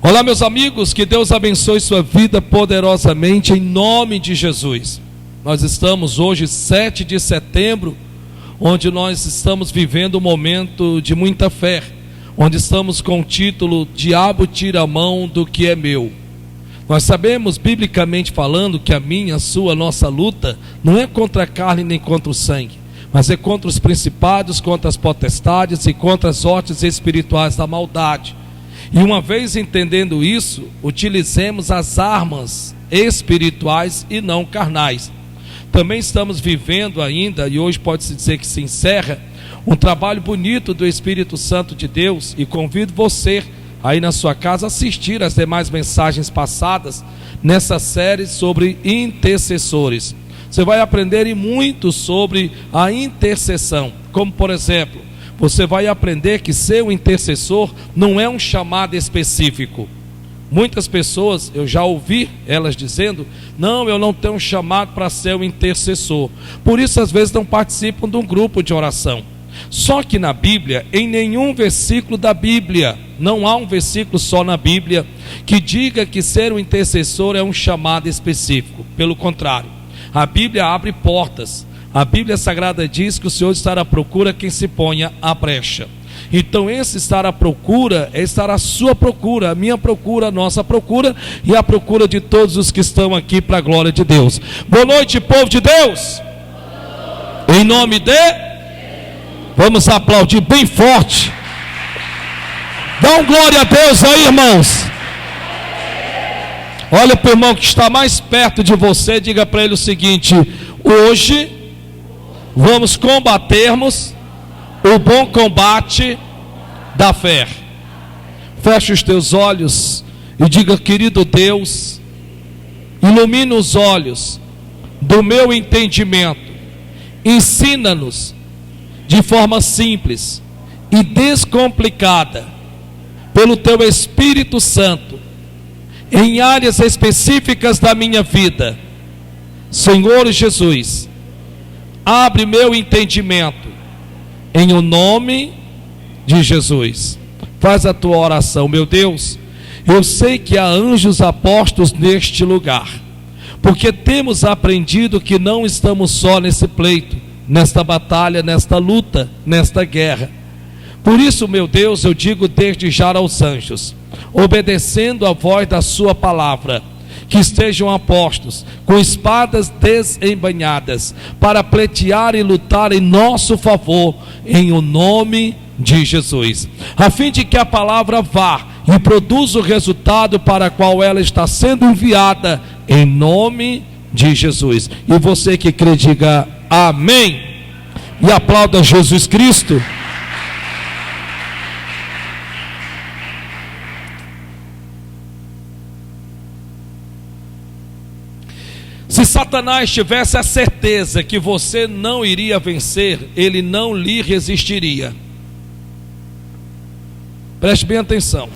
Olá, meus amigos, que Deus abençoe sua vida poderosamente em nome de Jesus. Nós estamos hoje 7 de setembro, onde nós estamos vivendo um momento de muita fé, onde estamos com o título Diabo tira a mão do que é meu. Nós sabemos, biblicamente falando, que a minha, a sua, a nossa luta não é contra a carne nem contra o sangue, mas é contra os principados, contra as potestades e contra as hostes espirituais da maldade. E uma vez entendendo isso, utilizemos as armas espirituais e não carnais. Também estamos vivendo ainda, e hoje pode-se dizer que se encerra, um trabalho bonito do Espírito Santo de Deus, e convido você aí na sua casa a assistir as demais mensagens passadas nessa série sobre intercessores. Você vai aprender muito sobre a intercessão, como por exemplo, você vai aprender que ser um intercessor não é um chamado específico. Muitas pessoas, eu já ouvi elas dizendo: não, eu não tenho um chamado para ser um intercessor. Por isso às vezes não participam de um grupo de oração. Só que na Bíblia, em nenhum versículo da Bíblia, não há um versículo só na Bíblia que diga que ser um intercessor é um chamado específico. Pelo contrário, a Bíblia abre portas. A Bíblia Sagrada diz que o Senhor está à procura quem se ponha à brecha. Então esse estar à procura é estar à sua procura, a minha procura, a nossa procura e a procura de todos os que estão aqui para a glória de Deus. Boa noite, povo de Deus. Em nome de... Vamos aplaudir bem forte. Dá um glória a Deus aí, irmãos. Olha para o irmão que está mais perto de você, diga para ele o seguinte: hoje vamos combatermos o bom combate da fé. Feche os teus olhos e diga: querido Deus, ilumina os olhos do meu entendimento, ensina-nos de forma simples e descomplicada, pelo teu Espírito Santo, em áreas específicas da minha vida. Senhor Jesus, abre meu entendimento, em o nome de Jesus. Faz a tua oração. Meu Deus, eu sei que há anjos apostos neste lugar, porque temos aprendido que não estamos só nesse pleito, nesta batalha, nesta luta, nesta guerra. Por isso, meu Deus, eu digo desde já aos anjos, obedecendo a voz da sua palavra, que estejam apostos com espadas desembainhadas para pleitear e lutar em nosso favor, em o nome de Jesus, a fim de que a palavra vá e produza o resultado para qual ela está sendo enviada, em nome de Jesus. E você que crê, diga amém e aplauda Jesus Cristo. Se Satanás tivesse a certeza que você não iria vencer, ele não lhe resistiria. Preste bem atenção.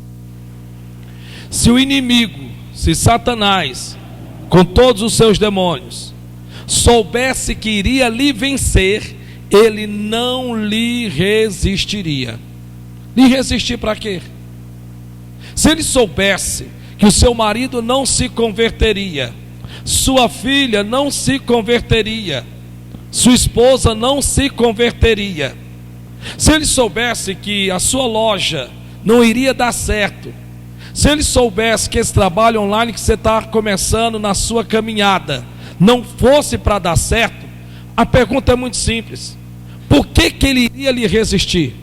Se o inimigo, se Satanás, com todos os seus demônios, soubesse que iria lhe vencer, ele não lhe resistiria. Lhe resistir para quê? Se ele soubesse que o seu marido não se converteria, sua filha não se converteria, sua esposa não se converteria, se ele soubesse que a sua loja não iria dar certo, se ele soubesse que esse trabalho online que você está começando na sua caminhada não fosse para dar certo, a pergunta é muito simples: por que ele iria lhe resistir?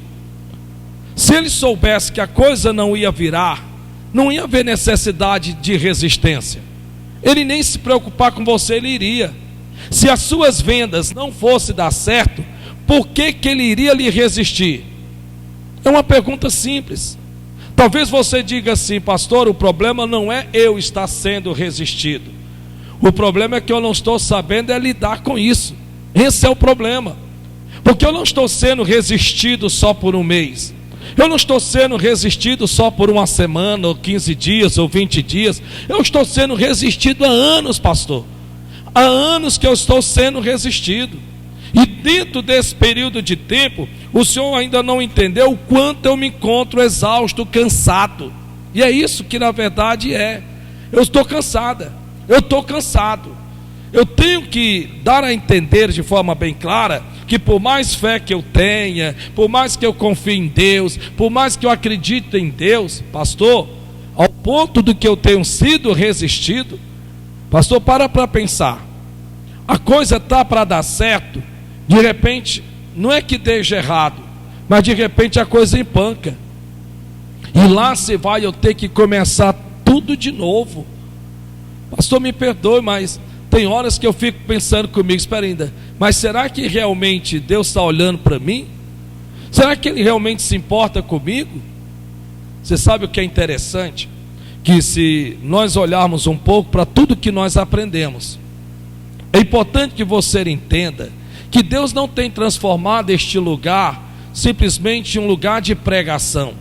Se ele soubesse que a coisa não ia virar, não ia haver necessidade de resistência. Ele nem se preocupar com você, ele iria. Se as suas vendas não fossem dar certo, por que ele iria lhe resistir? É uma pergunta simples. Talvez você diga assim: pastor, o problema não é eu estar sendo resistido, o problema é que eu não estou sabendo lidar com isso. Esse é o problema, porque eu não estou sendo resistido só por um mês, eu não estou sendo resistido só por uma semana, ou 15 dias, ou 20 dias. Eu estou sendo resistido há anos, pastor. Há anos que eu estou sendo resistido. E dentro desse período de tempo, o senhor ainda não entendeu o quanto eu me encontro exausto, cansado. E é isso que na verdade é. Eu estou cansada, eu estou cansado. Eu tenho que dar a entender de forma bem clara que por mais fé que eu tenha, por mais que eu confie em Deus, por mais que eu acredite em Deus, pastor, ao ponto do que eu tenho sido resistido, pastor, para pensar. A coisa está para dar certo, de repente, não é que esteja errado, mas de repente a coisa empanca. E lá você vai eu ter que começar tudo de novo. Pastor, me perdoe, mas tem horas que eu fico pensando comigo, espera ainda, mas será que realmente Deus está olhando para mim? Será que Ele realmente se importa comigo? Você sabe o que é interessante? Que se nós olharmos um pouco para tudo que nós aprendemos, é importante que você entenda que Deus não tem transformado este lugar simplesmente em um lugar de pregação.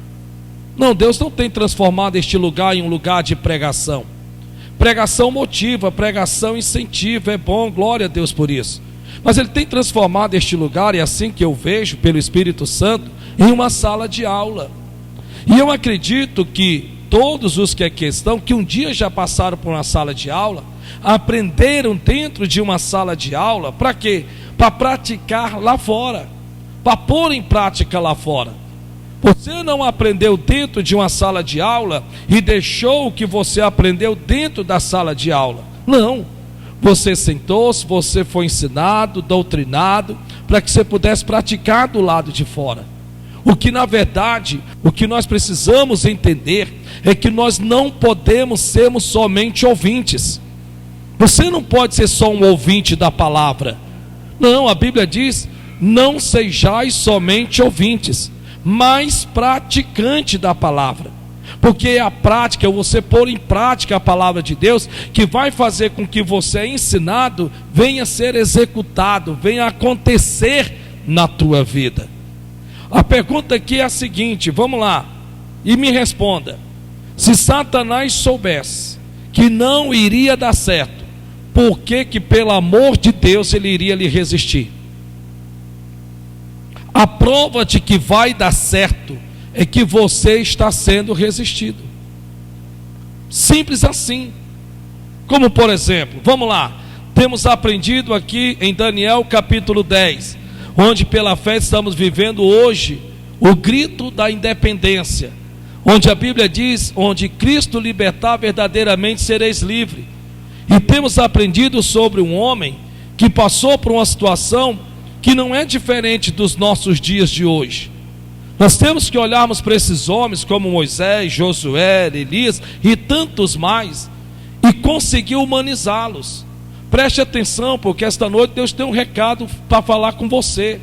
Não, Deus não tem transformado este lugar em um lugar de pregação. Pregação motiva, pregação incentiva, é bom, glória a Deus por isso. Mas Ele tem transformado este lugar, e é assim que eu vejo pelo Espírito Santo, em uma sala de aula. E eu acredito que todos os que aqui estão, que um dia já passaram por uma sala de aula, aprenderam dentro de uma sala de aula, para quê? Para praticar lá fora, para pôr em prática lá fora. Você não aprendeu dentro de uma sala de aula e deixou o que você aprendeu dentro da sala de aula. Não. Você sentou-se, você foi ensinado, doutrinado, para que você pudesse praticar do lado de fora. O que na verdade, o que nós precisamos entender é que nós não podemos sermos somente ouvintes. Você não pode ser só um ouvinte da palavra. Não, a Bíblia diz, não sejais somente ouvintes, mas praticante da palavra, porque é a prática, você pôr em prática a palavra de Deus, que vai fazer com que você é ensinado, venha a ser executado, venha a acontecer na tua vida. A pergunta aqui é a seguinte, vamos lá, e me responda: se Satanás soubesse que não iria dar certo, por que pelo amor de Deus ele iria lhe resistir? A prova de que vai dar certo é que você está sendo resistido. Simples assim. Como por exemplo, vamos lá, temos aprendido aqui em Daniel capítulo 10, onde pela fé estamos vivendo hoje o grito da independência, onde a Bíblia diz, onde Cristo libertar verdadeiramente sereis livre. E temos aprendido sobre um homem que passou por uma situação que não é diferente dos nossos dias de hoje. Nós temos que olharmos para esses homens como Moisés, Josué, Elias e tantos mais, e conseguir humanizá-los. Preste atenção, porque esta noite Deus tem um recado para falar com você.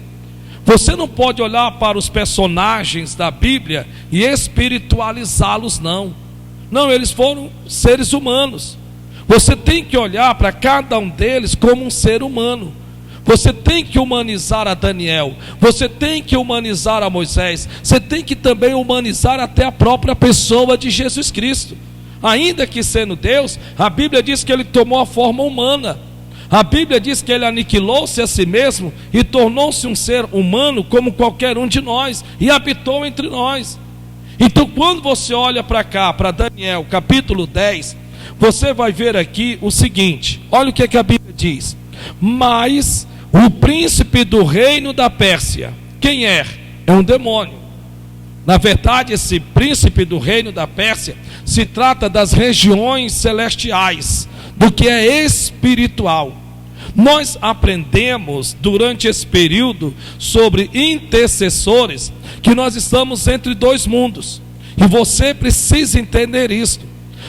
Você não pode olhar para os personagens da Bíblia e espiritualizá-los, não. Não, eles foram seres humanos. Você tem que olhar para cada um deles como um ser humano. Você tem que humanizar a Daniel, você tem que humanizar a Moisés, você tem que também humanizar até a própria pessoa de Jesus Cristo. Ainda que sendo Deus, a Bíblia diz que ele tomou a forma humana. A Bíblia diz que ele aniquilou-se a si mesmo e tornou-se um ser humano como qualquer um de nós, e habitou entre nós. Então quando você olha para cá, para Daniel capítulo 10, você vai ver aqui o seguinte, olha o que a Bíblia diz: mas o príncipe do reino da Pérsia, quem é? É um demônio. Na verdade, esse príncipe do reino da Pérsia se trata das regiões celestiais, do que é espiritual. Nós aprendemos durante esse período sobre intercessores, que nós estamos entre dois mundos, e você precisa entender isso.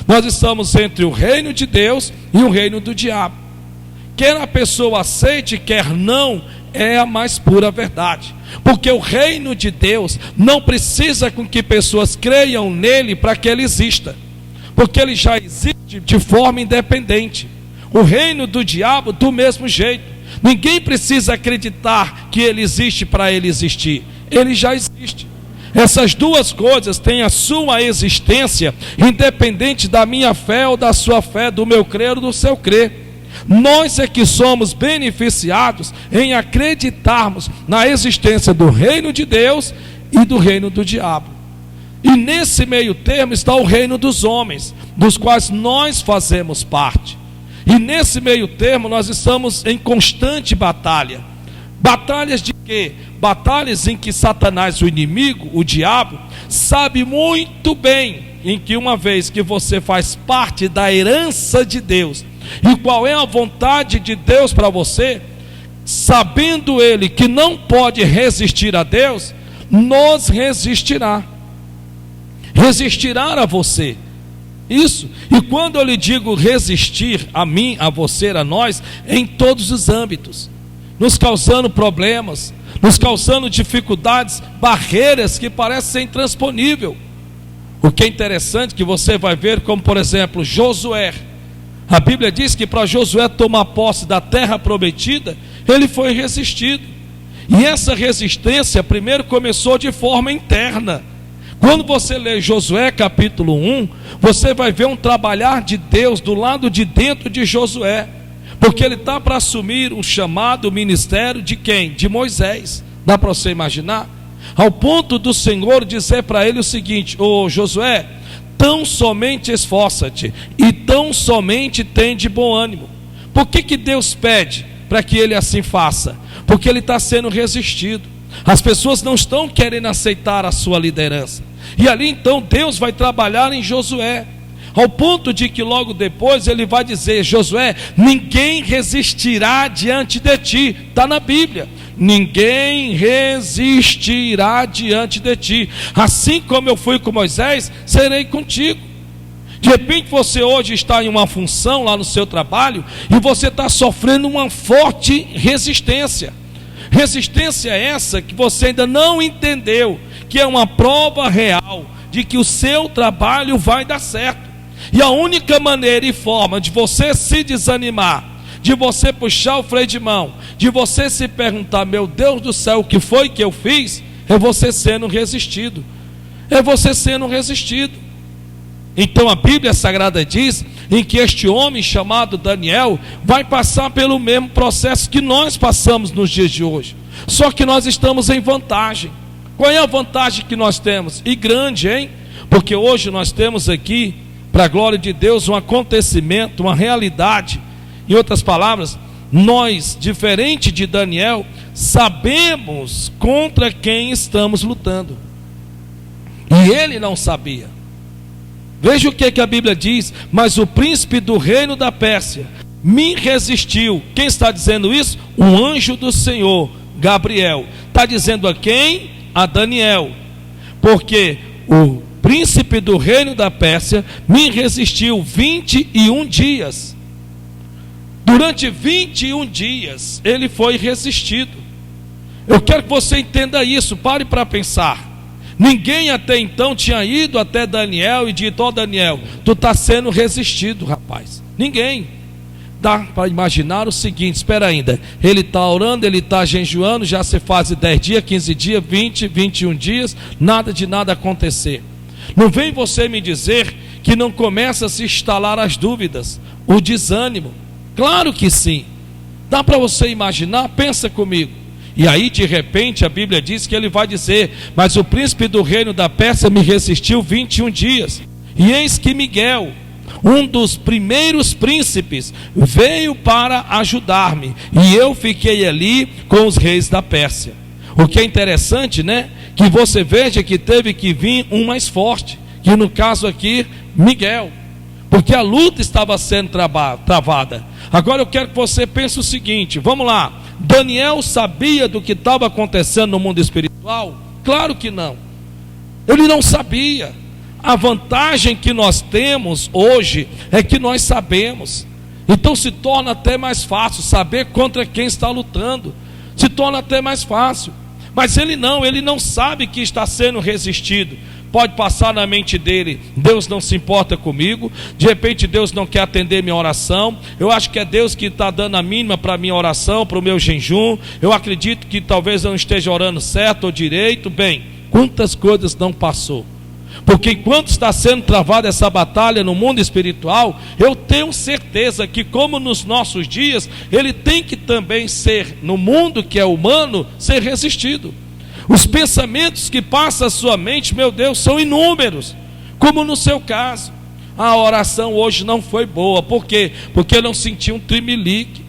Nós estamos entre o reino de Deus e o reino do diabo. Quer a pessoa aceite, quer não, é a mais pura verdade. Porque o reino de Deus não precisa com que pessoas creiam nele para que ele exista, porque ele já existe de forma independente. O reino do diabo do mesmo jeito. Ninguém precisa acreditar que ele existe para ele existir. Ele já existe. Essas duas coisas têm a sua existência, independente da minha fé ou da sua fé, do meu crer ou do seu crer. Nós é que somos beneficiados em acreditarmos na existência do reino de Deus e do reino do diabo. E nesse meio termo está o reino dos homens, dos quais nós fazemos parte. E nesse meio termo nós estamos em constante batalha. Batalhas de quê? Batalhas em que Satanás, o inimigo, o diabo, sabe muito bem em que uma vez que você faz parte da herança de Deus, e qual é a vontade de Deus para você, sabendo ele que não pode resistir a Deus, nos resistirá a você. Isso. E quando eu lhe digo resistir a mim, a você, a nós, em todos os âmbitos, nos causando problemas, nos causando dificuldades, barreiras que parecem ser intransponível. O que é interessante que você vai ver, como por exemplo Josué. A Bíblia diz que para Josué tomar posse da terra prometida, ele foi resistido. E essa resistência primeiro começou de forma interna. Quando você lê Josué capítulo 1, você vai ver um trabalhar de Deus do lado de dentro de Josué, porque ele está para assumir o chamado ministério de quem? De Moisés. Dá para você imaginar? Ao ponto do Senhor dizer para ele o seguinte: ô Josué, tão somente esforça-te e tão somente tem de bom ânimo. Por que Deus pede para que ele assim faça? Porque ele está sendo resistido. As pessoas não estão querendo aceitar a sua liderança. E ali então Deus vai trabalhar em Josué, ao ponto de que logo depois ele vai dizer: Josué, ninguém resistirá diante de ti. Está na Bíblia. Ninguém resistirá diante de ti. Assim como eu fui com Moisés, serei contigo. De repente você hoje está em uma função lá no seu trabalho e você está sofrendo uma forte resistência. Resistência essa que você ainda não entendeu, que é uma prova real de que o seu trabalho vai dar certo. E a única maneira e forma de você se desanimar, de você puxar o freio de mão, de você se perguntar: meu Deus do céu, o que foi que eu fiz? É você sendo resistido. É você sendo resistido. Então a Bíblia Sagrada diz em que este homem chamado Daniel vai passar pelo mesmo processo que nós passamos nos dias de hoje. Só que nós estamos em vantagem. Qual é a vantagem que nós temos? E grande, hein? Porque hoje nós temos aqui, para a glória de Deus, um acontecimento, uma realidade. Em outras palavras, nós, diferente de Daniel, sabemos contra quem estamos lutando. E ele não sabia. Veja o que a Bíblia diz: mas o príncipe do reino da Pérsia me resistiu. Quem está dizendo isso? Um anjo do Senhor, Gabriel. Está dizendo a quem? A Daniel. Porque o príncipe do reino da Pérsia me resistiu 21 dias. Durante 21 dias ele foi resistido. Eu quero que você entenda isso. Pare para pensar. Ninguém até então tinha ido até Daniel e dito: ó Daniel, tu está sendo resistido, rapaz. Ninguém. Dá para imaginar o seguinte: espera ainda, ele está orando, ele está jejuando, já se faz 10 dias, 15 dias, 20, 21 dias, nada de nada acontecer. Não vem você me dizer que não começa a se instalar as dúvidas, o desânimo. Claro que sim. Dá para você imaginar? Pensa comigo. E aí de repente a Bíblia diz que ele vai dizer: mas o príncipe do reino da Pérsia me resistiu 21 dias. E eis que Miguel, um dos primeiros príncipes, veio para ajudar-me, e eu fiquei ali com os reis da Pérsia. O que é interessante, né? Que você veja que teve que vir um mais forte, que no caso aqui, Miguel, porque a luta estava sendo travada. Agora eu quero que você pense o seguinte, vamos lá. Daniel sabia do que estava acontecendo no mundo espiritual? Claro que não. Ele não sabia. A vantagem que nós temos hoje é que nós sabemos. Então se torna até mais fácil saber contra quem está lutando. Se torna até mais fácil. Mas ele não sabe que está sendo resistido. Pode passar na mente dele: Deus não se importa comigo, de repente Deus não quer atender minha oração, eu acho que é Deus que está dando a mínima para a minha oração, para o meu jejum, eu acredito que talvez eu não esteja orando certo ou direito. Bem, quantas coisas não passou? Porque enquanto está sendo travada essa batalha no mundo espiritual, eu tenho certeza que, como nos nossos dias, ele tem que também ser, no mundo que é humano, ser resistido. Os pensamentos que passam à sua mente, meu Deus, são inúmeros. Como no seu caso, a oração hoje não foi boa. Por quê? Porque eu não senti um tremelique.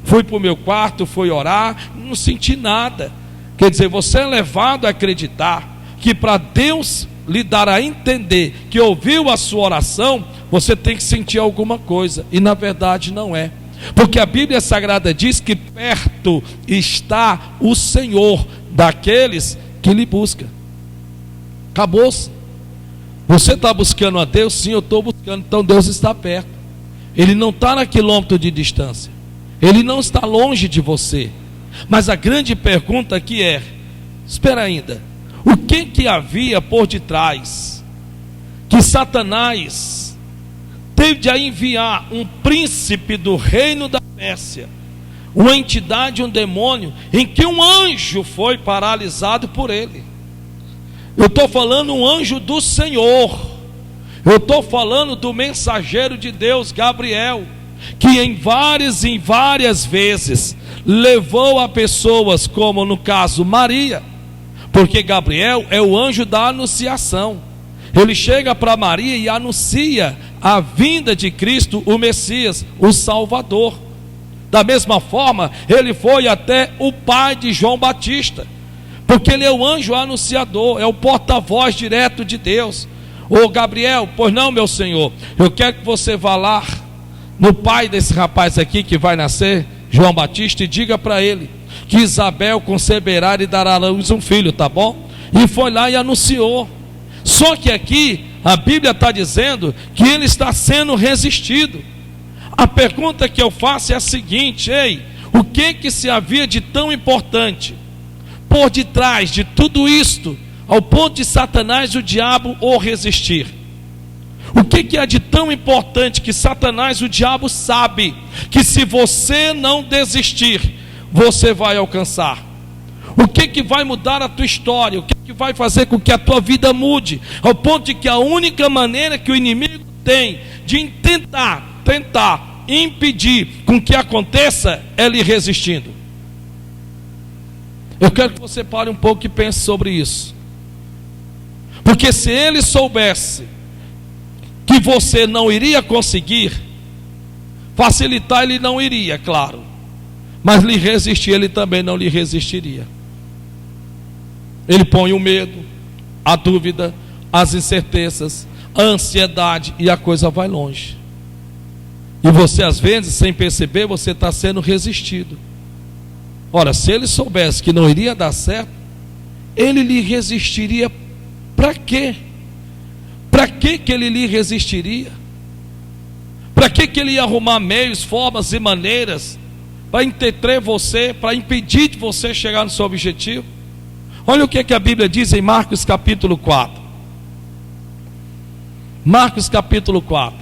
Fui para o meu quarto, fui orar, não senti nada. Quer dizer, você é levado a acreditar que para Deus lhe dar a entender que ouviu a sua oração, você tem que sentir alguma coisa. E na verdade não é. Porque a Bíblia Sagrada diz que perto está o Senhor daqueles que lhe buscam. Acabou-se. Você está buscando a Deus? Sim, eu estou buscando. Então Deus está perto. Ele não está a quilômetro de distância. Ele não está longe de você. Mas a grande pergunta aqui é: espera ainda, o que havia por detrás que Satanás teve de enviar um príncipe do reino da Pérsia, uma entidade, um demônio, em que um anjo foi paralisado por ele? Eu estou falando um anjo do Senhor. Eu estou falando do mensageiro de Deus, Gabriel, que em várias vezes levou a pessoas, como no caso Maria, porque Gabriel é o anjo da anunciação. Ele chega para Maria e anuncia a vinda de Cristo, o Messias, o Salvador. Da mesma forma, ele foi até o pai de João Batista, porque ele é o anjo anunciador, é o porta-voz direto de Deus. Ô Gabriel, pois não, meu Senhor, eu quero que você vá lá no pai desse rapaz aqui que vai nascer, João Batista, e diga para ele que Isabel conceberá e dará à luz um filho, tá bom? E foi lá e anunciou. Só que aqui a Bíblia está dizendo que ele está sendo resistido. A pergunta que eu faço é a seguinte: ei, o que se havia de tão importante por detrás de tudo isto, ao ponto de Satanás, o diabo, o resistir? O que há de tão importante que Satanás, o diabo, sabe que se você não desistir, você vai alcançar? O que vai mudar a tua história? O que vai fazer com que a tua vida mude, ao ponto de que a única maneira que o inimigo tem de tentar impedir com que aconteça é lhe resistindo? Eu quero que você pare um pouco e pense sobre isso. Porque se ele soubesse que você não iria conseguir, facilitar ele não iria, claro, mas lhe resistir ele também não lhe resistiria. Ele põe o medo, a dúvida, as incertezas, a ansiedade, e a coisa vai longe. E você, às vezes, sem perceber, você está sendo resistido. Ora, se ele soubesse que não iria dar certo, ele lhe resistiria para quê? Para que ele lhe resistiria? Para que ele ia arrumar meios, formas e maneiras para entreter você, para impedir de você chegar no seu objetivo? Olha o que a Bíblia diz em Marcos capítulo 4. Marcos capítulo 4.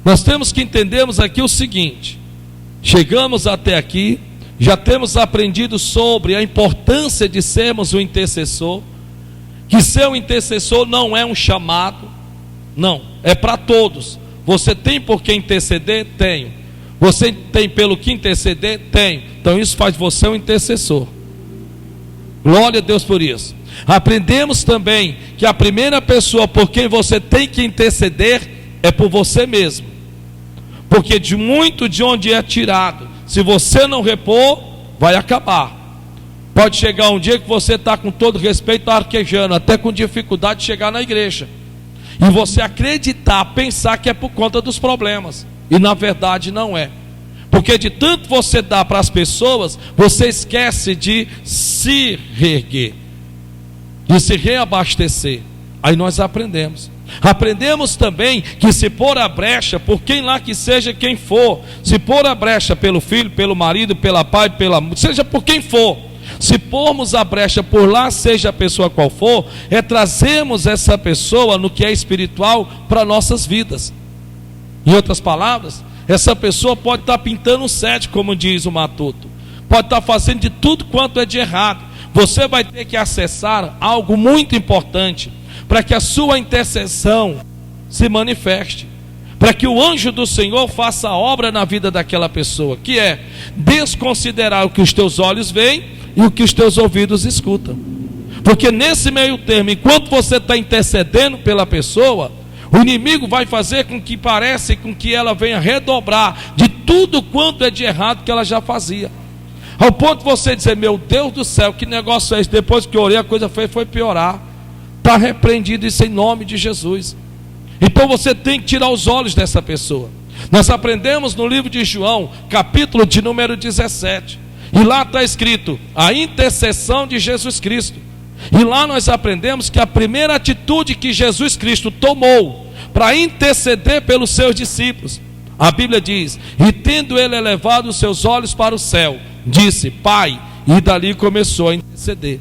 Nós temos que entendermos aqui o seguinte: chegamos até aqui, já temos aprendido sobre a importância de sermos um intercessor, que ser um intercessor não é um chamado, não, é para todos. Você tem por que interceder? Tenho. Você tem pelo que interceder? Tenho. Então isso faz você um intercessor. Glória a Deus por isso. Aprendemos também que a primeira pessoa por quem você tem que interceder é por você mesmo, porque de muito de onde é tirado, se você não repor, vai acabar. Pode chegar um dia que você está com todo respeito arquejando, até com dificuldade de chegar na igreja, e você acreditar, pensar que é por conta dos problemas, e na verdade não é. Porque de tanto você dar para as pessoas, você esquece de se reerguer, de se reabastecer. Aí nós aprendemos também que se pôr a brecha por quem lá que seja quem for, se pôr a brecha pelo filho, pelo marido, pela pai, seja por quem for, se pormos a brecha por lá, seja a pessoa qual for, é trazermos essa pessoa no que é espiritual para nossas vidas. Em outras palavras, essa pessoa pode estar pintando um sete, como diz o Matuto, pode estar fazendo de tudo quanto é de errado. Você vai ter que acessar algo muito importante para que a sua intercessão se manifeste, para que o anjo do Senhor faça a obra na vida daquela pessoa, que é desconsiderar o que os teus olhos veem e o que os teus ouvidos escutam. Porque nesse meio termo, enquanto você está intercedendo pela pessoa, o inimigo vai fazer com que pareça, com que ela venha redobrar de tudo quanto é de errado que ela já fazia. Ao ponto de você dizer, meu Deus do céu, que negócio é esse? Depois que eu orei, a coisa foi piorar. Está repreendido isso em nome de Jesus. Então você tem que tirar os olhos dessa pessoa. Nós aprendemos no livro de João, capítulo de número 17. E lá está escrito, a intercessão de Jesus Cristo. E lá nós aprendemos que a primeira atitude que Jesus Cristo tomou para interceder pelos seus discípulos, a Bíblia diz, e tendo ele elevado os seus olhos para o céu, disse, Pai, e dali começou a interceder.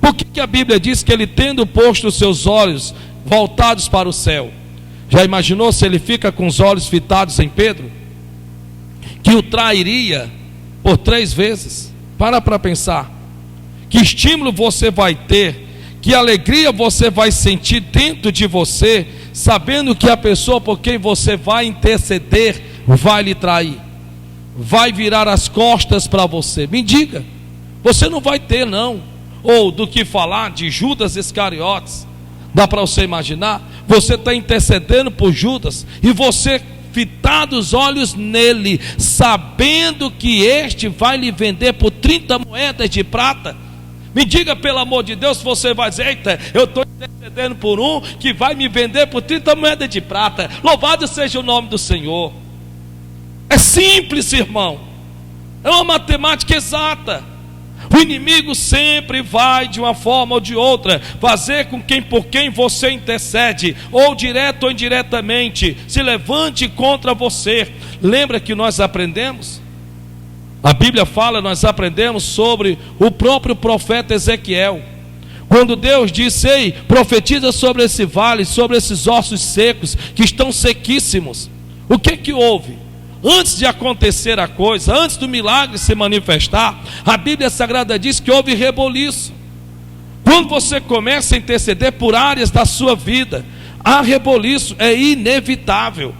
Por que a Bíblia diz que ele tendo posto os seus olhos voltados para o céu? Já imaginou se ele fica com os olhos fitados em Pedro? Que o trairia por 3 vezes? Para pensar. Que estímulo você vai ter, que alegria você vai sentir dentro de você, sabendo que a pessoa por quem você vai interceder vai lhe trair, vai virar as costas para você. Me diga, você não vai ter não. Ou do que falar de Judas Iscariotes, dá para você imaginar? Você está intercedendo por Judas e você fitado os olhos nele, sabendo que este vai lhe vender por 30 moedas de prata. Me diga, pelo amor de Deus, se você vai dizer, eita, eu estou intercedendo por um que vai me vender por 30 moedas de prata. Louvado seja o nome do Senhor. É simples, irmão. É uma matemática exata. O inimigo sempre vai, de uma forma ou de outra, fazer com que por quem você intercede, ou direto ou indiretamente, se levante contra você. Lembra que nós aprendemos? A Bíblia fala, nós aprendemos sobre o próprio profeta Ezequiel. Quando Deus disse, ei, profetiza sobre esse vale, sobre esses ossos secos, que estão sequíssimos. O que houve? Antes de acontecer a coisa, antes do milagre se manifestar, a Bíblia Sagrada diz que houve reboliço. Quando você começa a interceder por áreas da sua vida, há reboliço, é inevitável.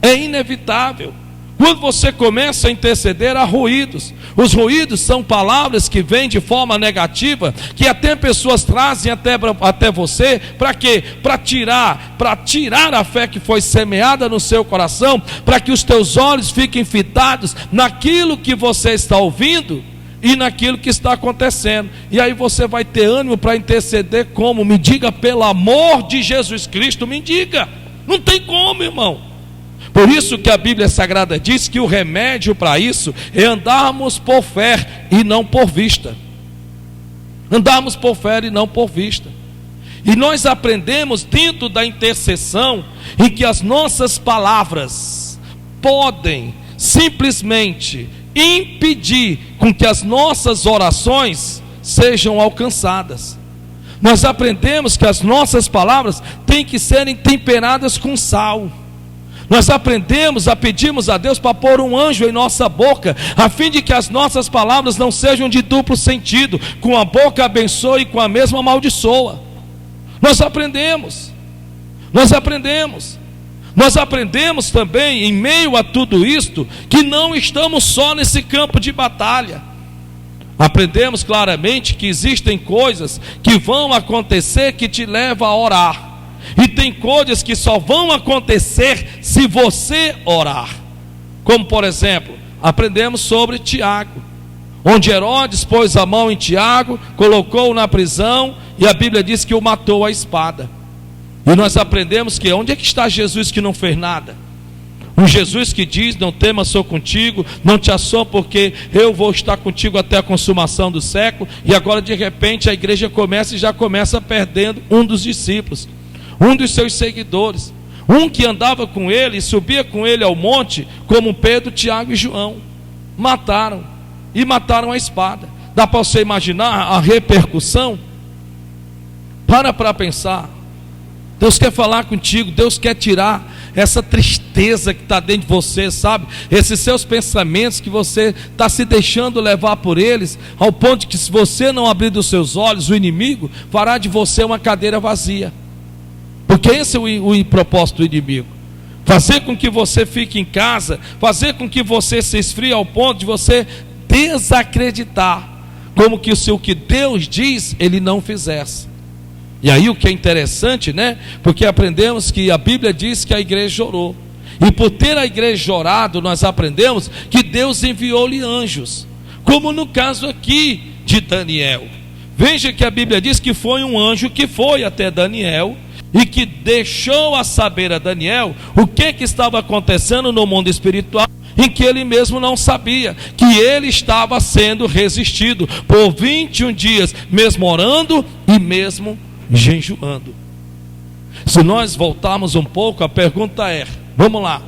É inevitável. Quando você começa a interceder, há ruídos. Os ruídos são palavras que vêm de forma negativa, que até pessoas trazem até você, para quê? Para tirar a fé que foi semeada no seu coração, para que os teus olhos fiquem fitados naquilo que você está ouvindo e naquilo que está acontecendo. E aí você vai ter ânimo para interceder como? Me diga, pelo amor de Jesus Cristo, me diga. Não tem como, irmão. Por isso que a Bíblia Sagrada diz que o remédio para isso é andarmos por fé e não por vista. Andarmos por fé e não por vista. E nós aprendemos dentro da intercessão em que as nossas palavras podem simplesmente impedir com que as nossas orações sejam alcançadas. Nós aprendemos que as nossas palavras têm que serem temperadas com sal. Nós aprendemos a pedirmos a Deus para pôr um anjo em nossa boca, a fim de que as nossas palavras não sejam de duplo sentido, com a boca abençoa e com a mesma amaldiçoa. Nós aprendemos também, em meio a tudo isto, que não estamos só nesse campo de batalha. Aprendemos claramente que existem coisas que vão acontecer que te levam a orar. E tem coisas que só vão acontecer se você orar. Como por exemplo, aprendemos sobre Tiago, onde Herodes pôs a mão em Tiago, colocou-o na prisão, e a Bíblia diz que o matou à espada. E nós aprendemos que onde é que está Jesus que não fez nada? Um Jesus que diz, não temas, sou contigo, não te assombro, porque eu vou estar contigo até a consumação do século. E agora de repente a igreja começa perdendo um dos discípulos, um dos seus seguidores, um que andava com ele e subia com ele ao monte, como Pedro, Tiago e João. Mataram a espada. Dá para você imaginar a repercussão? Para pensar. Deus quer falar contigo, Deus quer tirar essa tristeza que está dentro de você, sabe? Esses seus pensamentos que você está se deixando levar por eles, ao ponto de que se você não abrir os seus olhos, o inimigo fará de você uma cadeira vazia. Porque esse é o propósito do inimigo. Fazer com que você fique em casa, fazer com que você se esfrie ao ponto de você desacreditar. como que se o que Deus diz, ele não fizesse. E aí o que é interessante, né? Porque aprendemos que a Bíblia diz que a igreja orou. E por ter a igreja orado, nós aprendemos que Deus enviou-lhe anjos. Como no caso aqui de Daniel. Veja que a Bíblia diz que foi um anjo que foi até Daniel e que deixou a saber a Daniel o que estava acontecendo no mundo espiritual, em que ele mesmo não sabia, que ele estava sendo resistido por 21 dias, mesmo orando e mesmo jejuando. Se nós voltarmos um pouco, a pergunta é, vamos lá,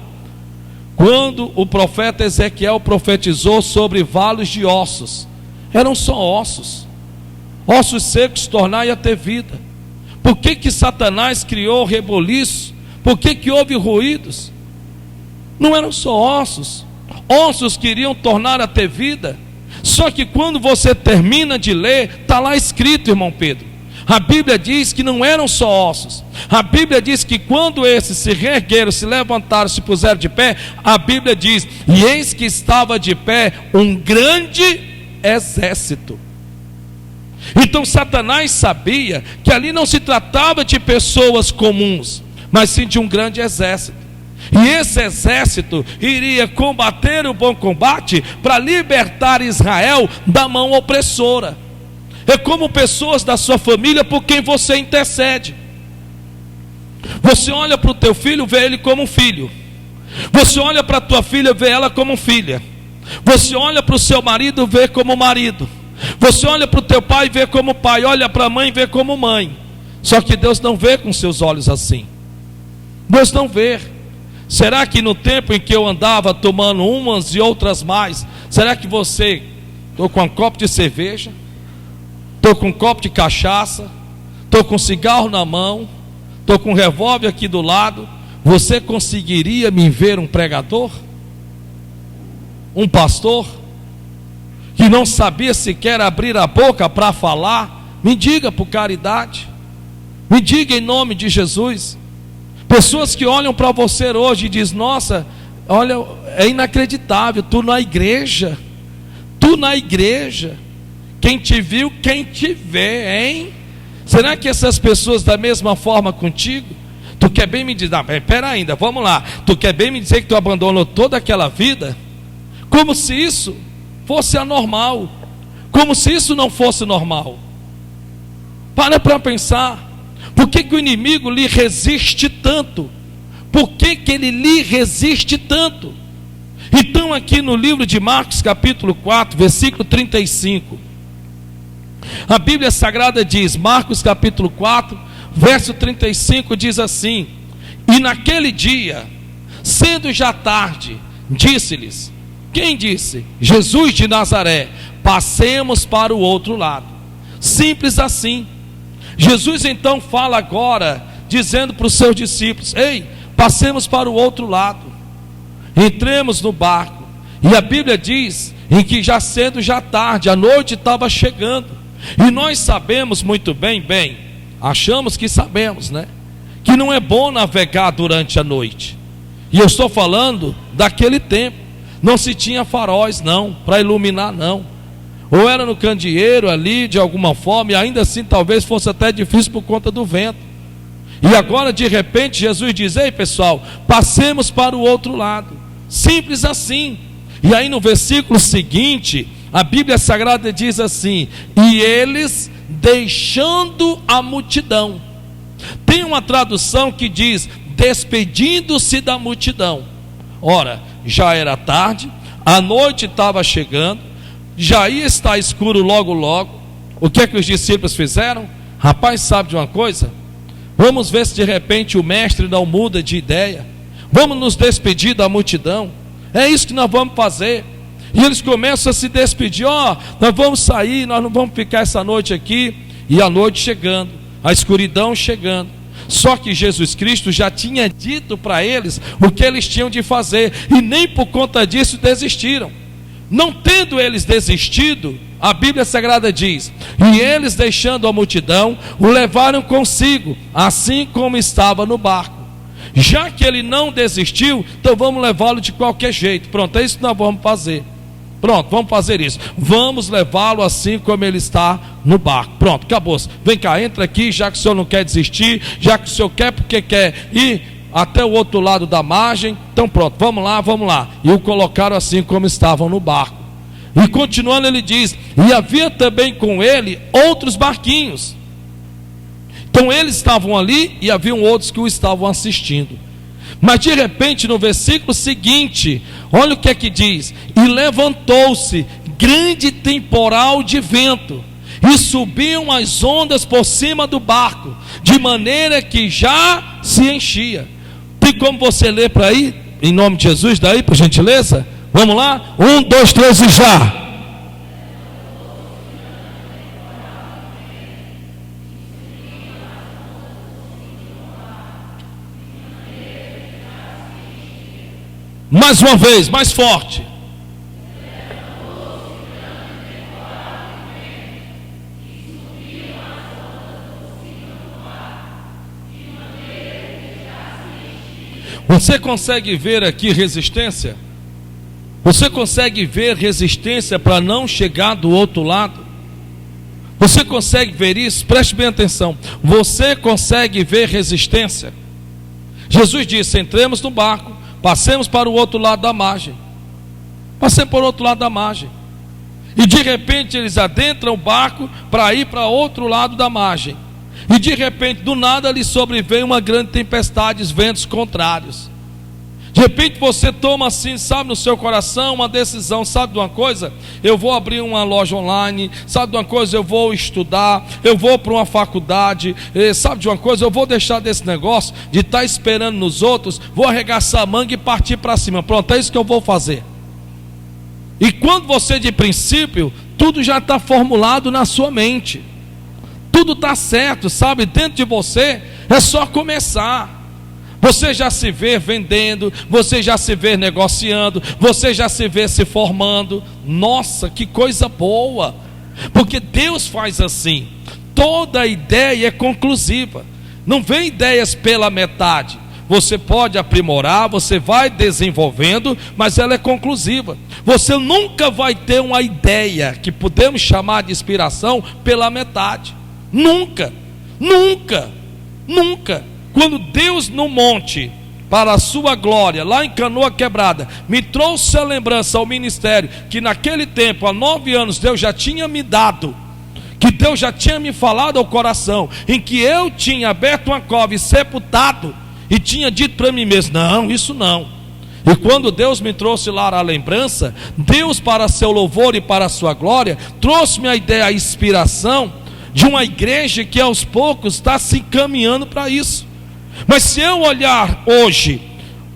quando o profeta Ezequiel profetizou sobre valos de ossos, eram só ossos, ossos secos tornai a ter vida. Por que Satanás criou reboliço? Por que houve ruídos? Não eram só ossos, ossos queriam tornar a ter vida. Só que quando você termina de ler, está lá escrito, irmão Pedro, a Bíblia diz que não eram só ossos. A Bíblia diz que quando esses se reergueram, se levantaram, se puseram de pé, a Bíblia diz, e eis que estava de pé um grande exército. Então Satanás sabia que ali não se tratava de pessoas comuns, mas sim de um grande exército. E esse exército iria combater o bom combate para libertar Israel da mão opressora. É como pessoas da sua família por quem você intercede. Você olha para o teu filho, vê ele como um filho. Você olha para a tua filha, vê ela como filha. Você olha para o seu marido, vê como marido. Você olha para o teu pai, vê como pai. Olha para a mãe, vê como mãe. Só que Deus não vê com seus olhos assim. Deus não vê. Será que no tempo em que eu andava tomando umas e outras mais, será que você, estou com um copo de cerveja, estou com um copo de cachaça, estou com um cigarro na mão, estou com um revólver aqui do lado, você conseguiria me ver um pregador? Um pastor? Que não sabia sequer abrir a boca para falar? Me diga por caridade, me diga em nome de Jesus. Pessoas que olham para você hoje e dizem, nossa, olha, é inacreditável, tu na igreja, quem te viu, quem te vê, hein? Será que essas pessoas da mesma forma contigo? Tu quer bem me dizer, não, pera ainda, vamos lá, tu quer bem me dizer que tu abandonou toda aquela vida? Como se isso fosse anormal, como se isso não fosse normal. Para pensar, por que o inimigo lhe resiste tanto? Por que ele lhe resiste tanto? Então aqui no livro de Marcos capítulo 4, versículo 35, a Bíblia Sagrada diz, Marcos capítulo 4, verso 35 diz assim, e naquele dia, sendo já tarde, disse-lhes, quem disse? Jesus de Nazaré, passemos para o outro lado. Simples assim. Jesus então fala agora, dizendo para os seus discípulos, ei, passemos para o outro lado, entremos no barco. E a Bíblia diz, em que já sendo já tarde, a noite estava chegando, e nós sabemos muito bem, achamos que sabemos, né? Que não é bom navegar durante a noite. E eu estou falando daquele tempo, não se tinha faróis não, para iluminar não. Ou era no candeeiro ali, de alguma forma, e ainda assim talvez fosse até difícil por conta do vento. E agora de repente Jesus diz, ei pessoal, passemos para o outro lado. Simples assim. E aí no versículo seguinte, a Bíblia Sagrada diz assim, e eles deixando a multidão. Tem uma tradução que diz, despedindo-se da multidão. Ora, já era tarde, a noite estava chegando, já ia estar escuro logo. O que é que os discípulos fizeram? Rapaz, sabe de uma coisa? Vamos ver se de repente o mestre não muda de ideia. Vamos nos despedir da multidão. É isso que nós vamos fazer. E eles começam a se despedir. Nós vamos sair, nós não vamos ficar essa noite aqui. E a noite chegando, a escuridão chegando. Só que Jesus Cristo já tinha dito para eles o que eles tinham de fazer, e nem por conta disso desistiram. Não tendo eles desistido, a Bíblia Sagrada diz, e eles deixando a multidão, o levaram consigo, assim como estava no barco. Já que ele não desistiu, então vamos levá-lo de qualquer jeito. Pronto, é isso que nós vamos fazer. Pronto, vamos fazer isso. Vamos levá-lo assim como ele está no barco. Pronto, acabou-se. Vem cá, entra aqui, já que o senhor não quer desistir, já que o senhor quer porque quer ir até o outro lado da margem. Então pronto, vamos lá, vamos lá. E o colocaram assim como estavam no barco. E continuando ele diz, e havia também com ele outros barquinhos. Então eles estavam ali e haviam outros que o estavam assistindo. Mas de repente no versículo seguinte, olha o que é que diz: e levantou-se grande temporal de vento, e subiam as ondas por cima do barco, de maneira que já se enchia. Tem como você ler para aí, em nome de Jesus, daí por gentileza? Vamos lá? 1, 2, 3 e já. Mais uma vez, mais forte. Você consegue ver aqui resistência? Você consegue ver resistência para não chegar do outro lado? Você consegue ver isso? Preste bem atenção. Você consegue ver resistência? Jesus disse: entremos no barco, passemos para o outro lado da margem. Passemos para o outro lado da margem. E de repente eles adentram o barco para ir para outro lado da margem. E de repente, do nada, lhe sobrevém uma grande tempestade, ventos contrários. De repente você toma assim, sabe, no seu coração uma decisão, sabe de uma coisa? Eu vou abrir uma loja online, sabe de uma coisa? Eu vou estudar, eu vou para uma faculdade, sabe de uma coisa? Eu vou deixar desse negócio de estar esperando nos outros, vou arregaçar a manga e partir para cima. Pronto, é isso que eu vou fazer. E quando você, de princípio, tudo já está formulado na sua mente, tudo está certo, sabe, dentro de você, é só começar. Você já se vê vendendo, você já se vê negociando, você já se vê se formando. Nossa, que coisa boa! Porque Deus faz assim. Toda ideia é conclusiva. Não vem ideias pela metade. Você pode aprimorar, você vai desenvolvendo, mas ela é conclusiva. Você nunca vai ter uma ideia que podemos chamar de inspiração pela metade. Nunca, nunca, nunca. Quando Deus no monte, para a sua glória, lá em Canoa Quebrada, me trouxe a lembrança ao ministério, que naquele tempo, há 9 anos, Deus já tinha me dado, que Deus já tinha me falado ao coração, em que eu tinha aberto uma cova e sepultado, e tinha dito para mim mesmo: não, isso não. E quando Deus me trouxe lá a lembrança, Deus, para seu louvor e para a sua glória, trouxe-me a ideia, a inspiração de uma igreja que aos poucos está se encaminhando para isso. Mas se eu olhar hoje,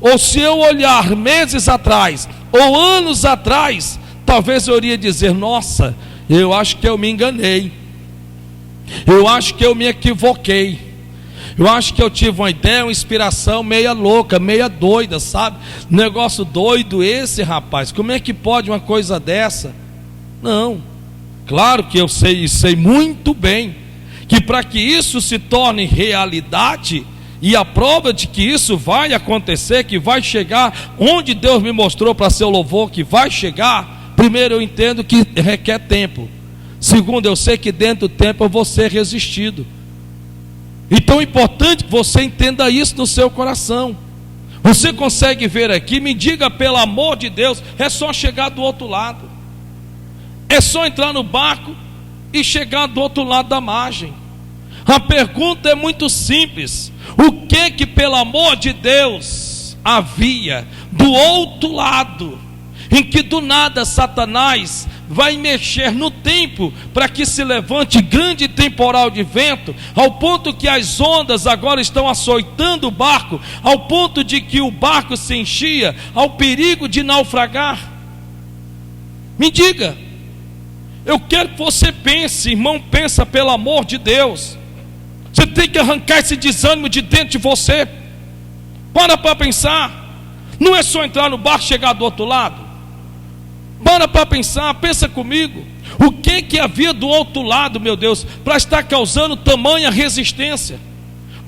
ou se eu olhar meses atrás, ou anos atrás, talvez eu iria dizer: nossa, eu acho que eu me enganei, eu acho que eu me equivoquei, eu acho que eu tive uma ideia, uma inspiração meia louca, meia doida, sabe? Negócio doido esse, rapaz, como é que pode uma coisa dessa? Não, claro que eu sei muito bem, que para que isso se torne realidade, e a prova de que isso vai acontecer, que vai chegar onde Deus me mostrou para seu louvor, que vai chegar, primeiro eu entendo que requer tempo. Segundo, eu sei que dentro do tempo eu vou ser resistido. Então é importante que você entenda isso no seu coração. Você consegue ver aqui? Me diga, pelo amor de Deus, é só chegar do outro lado. É só entrar no barco e chegar do outro lado da margem. A pergunta é muito simples: o que pelo amor de Deus havia do outro lado, em que do nada Satanás vai mexer no tempo para que se levante grande temporal de vento, ao ponto que as ondas agora estão açoitando o barco, ao ponto de que o barco se enchia, ao perigo de naufragar? Me diga, eu quero que você pense, irmão, pensa, pelo amor de Deus. Você tem que arrancar esse desânimo de dentro de você. Para pensar. Não é só entrar no barco e chegar do outro lado. Para pensar, pensa comigo. O que havia do outro lado, meu Deus, para estar causando tamanha resistência?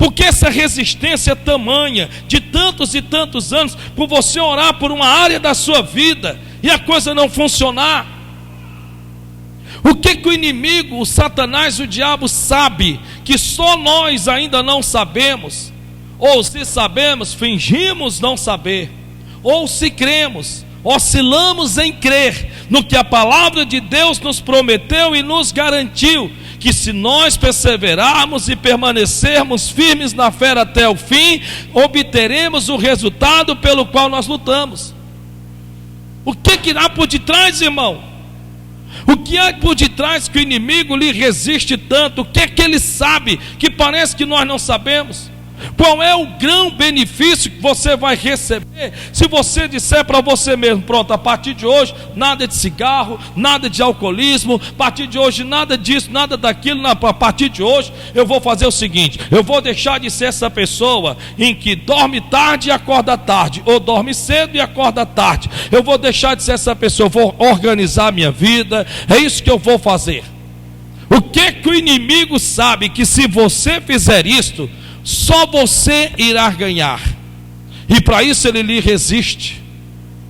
Porque essa resistência é tamanha, de tantos e tantos anos, por você orar por uma área da sua vida, e a coisa não funcionar? O que o inimigo, o Satanás e o diabo sabe, que só nós ainda não sabemos? Ou se sabemos, fingimos não saber. Ou se cremos, oscilamos em crer no que a palavra de Deus nos prometeu e nos garantiu, que se nós perseverarmos e permanecermos firmes na fé até o fim, obteremos o resultado pelo qual nós lutamos. O que há por detrás, irmão? O que há por detrás que o inimigo lhe resiste tanto? O que é que ele sabe que parece que nós não sabemos? Qual é o grande benefício que você vai receber se você disser para você mesmo: pronto, a partir de hoje nada de cigarro, nada de alcoolismo, a partir de hoje nada disso, nada daquilo, a partir de hoje eu vou fazer o seguinte: eu vou deixar de ser essa pessoa em que dorme tarde e acorda tarde, ou dorme cedo e acorda tarde. Eu vou deixar de ser essa pessoa, eu vou organizar a minha vida, é isso que eu vou fazer. O que o inimigo sabe? Que se você fizer isto, só você irá ganhar, e para isso ele lhe resiste.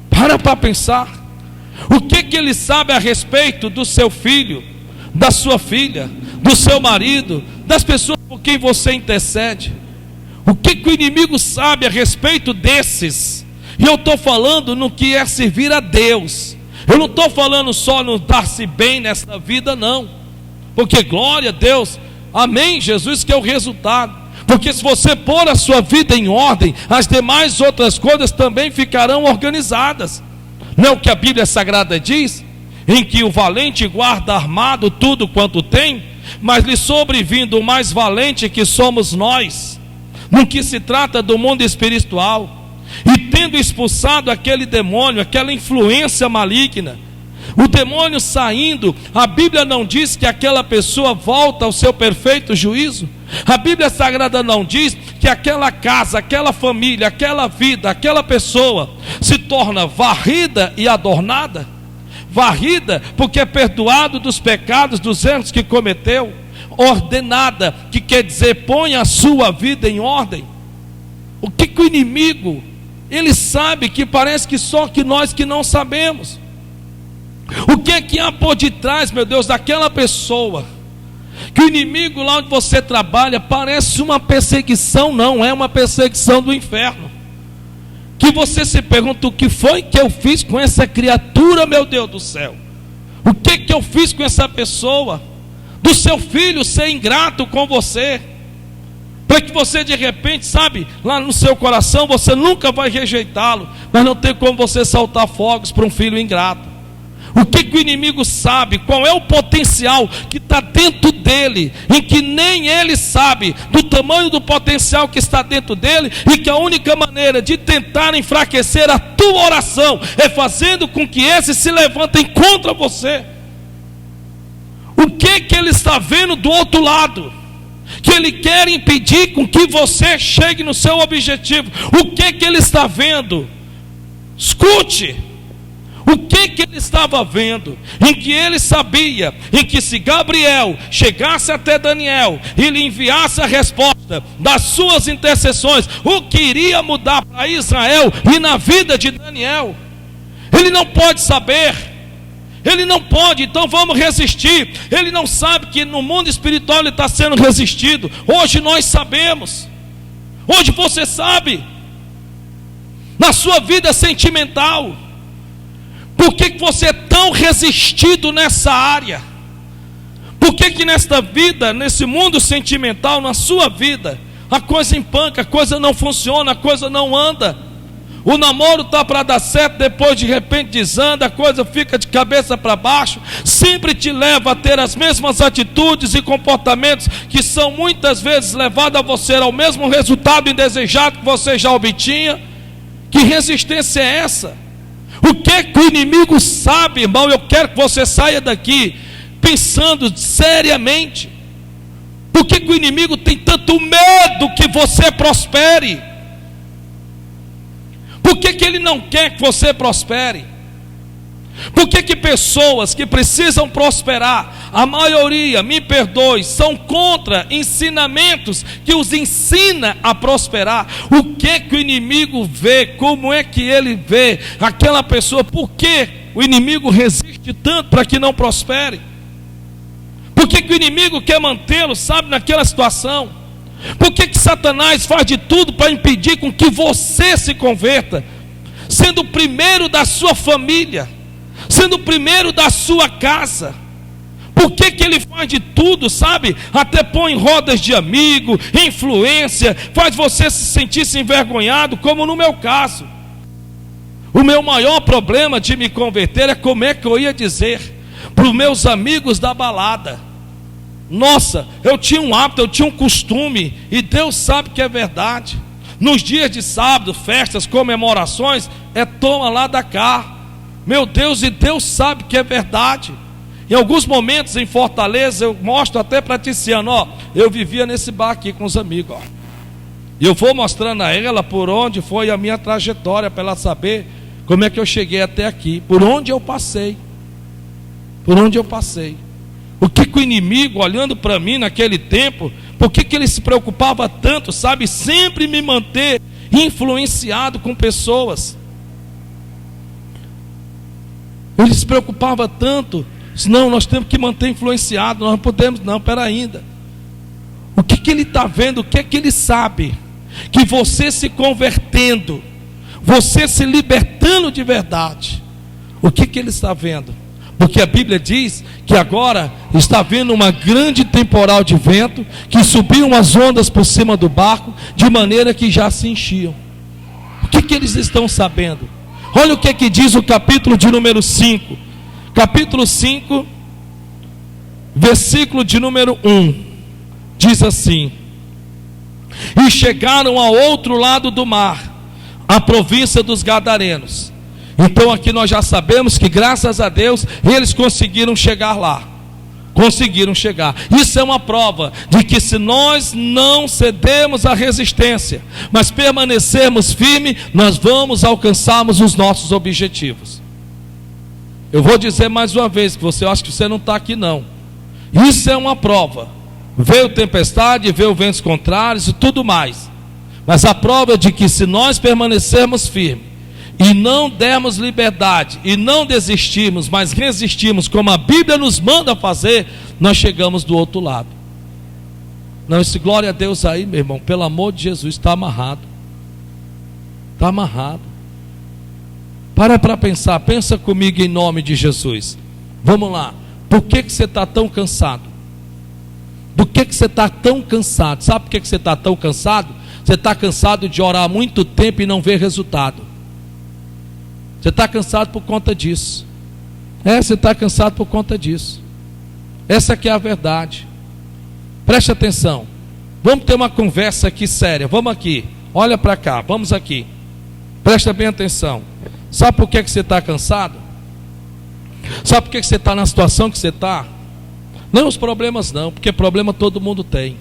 Para pensar. O que ele sabe a respeito do seu filho, da sua filha, do seu marido, das pessoas por quem você intercede? O que o inimigo sabe a respeito desses? E eu estou falando no que é servir a Deus. Eu não estou falando só no dar-se bem nesta vida, não, porque glória a Deus, amém, Jesus, que é o resultado. Porque se você pôr a sua vida em ordem, as demais outras coisas também ficarão organizadas. Não é o que a Bíblia Sagrada diz? Em que o valente guarda armado tudo quanto tem, mas lhe sobrevindo o mais valente, que somos nós, no que se trata do mundo espiritual. E tendo expulsado aquele demônio, aquela influência maligna, o demônio saindo, a Bíblia não diz que aquela pessoa volta ao seu perfeito juízo. A Bíblia Sagrada não diz que aquela casa, aquela família, aquela vida, aquela pessoa se torna varrida e adornada. Varrida porque é perdoado dos pecados, dos erros que cometeu. Ordenada, que quer dizer põe a sua vida em ordem. O que o inimigo, ele sabe que parece que só que nós que não sabemos. O que é que há por detrás, meu Deus, daquela pessoa? Que o inimigo lá onde você trabalha parece uma perseguição, não é uma perseguição do inferno. Que você se pergunta: o que foi que eu fiz com essa criatura, meu Deus do céu? O que eu fiz com essa pessoa? Do seu filho ser ingrato com você, para que você de repente, sabe, lá no seu coração você nunca vai rejeitá-lo, mas não tem como você saltar fogos para um filho ingrato. O que o inimigo sabe? Qual é o potencial que está dentro dele, em que nem ele sabe do tamanho do potencial que está dentro dele, e que a única maneira de tentar enfraquecer a tua oração é fazendo com que esses se levantem contra você. O que ele está vendo do outro lado, que ele quer impedir com que você chegue no seu objetivo? O que ele está vendo? Escute. O que ele estava vendo? Em que ele sabia, em que se Gabriel chegasse até Daniel e lhe enviasse a resposta das suas intercessões, o que iria mudar para Israel e na vida de Daniel? Ele não pode saber. Ele não pode, então vamos resistir. Ele não sabe que no mundo espiritual ele está sendo resistido. Hoje nós sabemos. Hoje você sabe. Na sua vida sentimental, por que você é tão resistido nessa área? Por que nesta vida, nesse mundo sentimental, na sua vida, a coisa empanca, a coisa não funciona, a coisa não anda? O namoro está para dar certo, depois de repente desanda, a coisa fica de cabeça para baixo, sempre te leva a ter as mesmas atitudes e comportamentos que são muitas vezes levados a você ao mesmo resultado indesejado que você já obtinha. Que resistência é essa? O que o inimigo sabe, irmão? Eu quero que você saia daqui pensando seriamente. Por que o inimigo tem tanto medo que você prospere? Por que ele não quer que você prospere? Por que pessoas que precisam prosperar, a maioria, me perdoe, são contra ensinamentos que os ensina a prosperar? O que o inimigo vê? Como é que ele vê aquela pessoa? Por que o inimigo resiste tanto para que não prospere? Por que o inimigo quer mantê-lo, sabe, naquela situação? Por que Satanás faz de tudo para impedir com que você se converta? Sendo o primeiro da sua família, sendo o primeiro da sua casa. Por que ele faz de tudo, sabe? Até põe em rodas de amigo, influência, faz você se sentir envergonhado, como no meu caso. O meu maior problema de me converter é como é que eu ia dizer para os meus amigos da balada. Nossa, eu tinha um hábito, eu tinha um costume, e Deus sabe que é verdade. Nos dias de sábado, festas, comemorações, toma lá da cá. Meu Deus, e Deus sabe que é verdade. Em alguns momentos em Fortaleza, eu mostro até para Tiziano, ó, eu vivia nesse bar aqui com os amigos, ó. E eu vou mostrando a ela por onde foi a minha trajetória, para ela saber como é que eu cheguei até aqui, por onde eu passei. Por onde eu passei. O que o inimigo, olhando para mim naquele tempo, por que ele se preocupava tanto, sabe? Sempre me manter influenciado com pessoas. Ele se preocupava tanto. Não, nós temos que manter influenciado, nós não podemos, não, pera ainda. O que ele está vendo, o que é que ele sabe? Que você se convertendo, você se libertando de verdade, o que ele está vendo? Porque a Bíblia diz que agora está havendo uma grande temporal de vento, que subiam as ondas por cima do barco, de maneira que já se enchiam. O que eles estão sabendo? Olha o que diz o capítulo de número 5. Capítulo 5, versículo de número 1. Diz assim: e chegaram ao outro lado do mar, a província dos Gadarenos. Então aqui nós já sabemos que, graças a Deus, eles conseguiram chegar lá. Conseguiram chegar. Isso é uma prova de que, se nós não cedermos à resistência, mas permanecermos firmes, nós vamos alcançarmos os nossos objetivos. Eu vou dizer mais uma vez, que você acha que você não está aqui não. Isso é uma prova. Veio tempestade, veio ventos contrários e tudo mais. Mas a prova é de que, se nós permanecermos firmes e não dermos liberdade, e não desistirmos, mas resistirmos como a Bíblia nos manda fazer, nós chegamos do outro lado. Não, esse glória a Deus aí, meu irmão, pelo amor de Jesus, está amarrado. Está amarrado. Para pensar, pensa comigo em nome de Jesus. Vamos lá. Por que você está tão cansado? Do que você está tão cansado? Sabe por que você está tão cansado? Você está cansado de orar há muito tempo e não ver resultado. Você está cansado por conta disso. Você está cansado por conta disso. Essa aqui é a verdade. Preste atenção. Vamos ter uma conversa aqui séria. Vamos aqui. Olha para cá. Vamos aqui. Presta bem atenção. Sabe por que você está cansado? Sabe por que você está na situação que você está? Não os problemas não, porque problema todo mundo tem.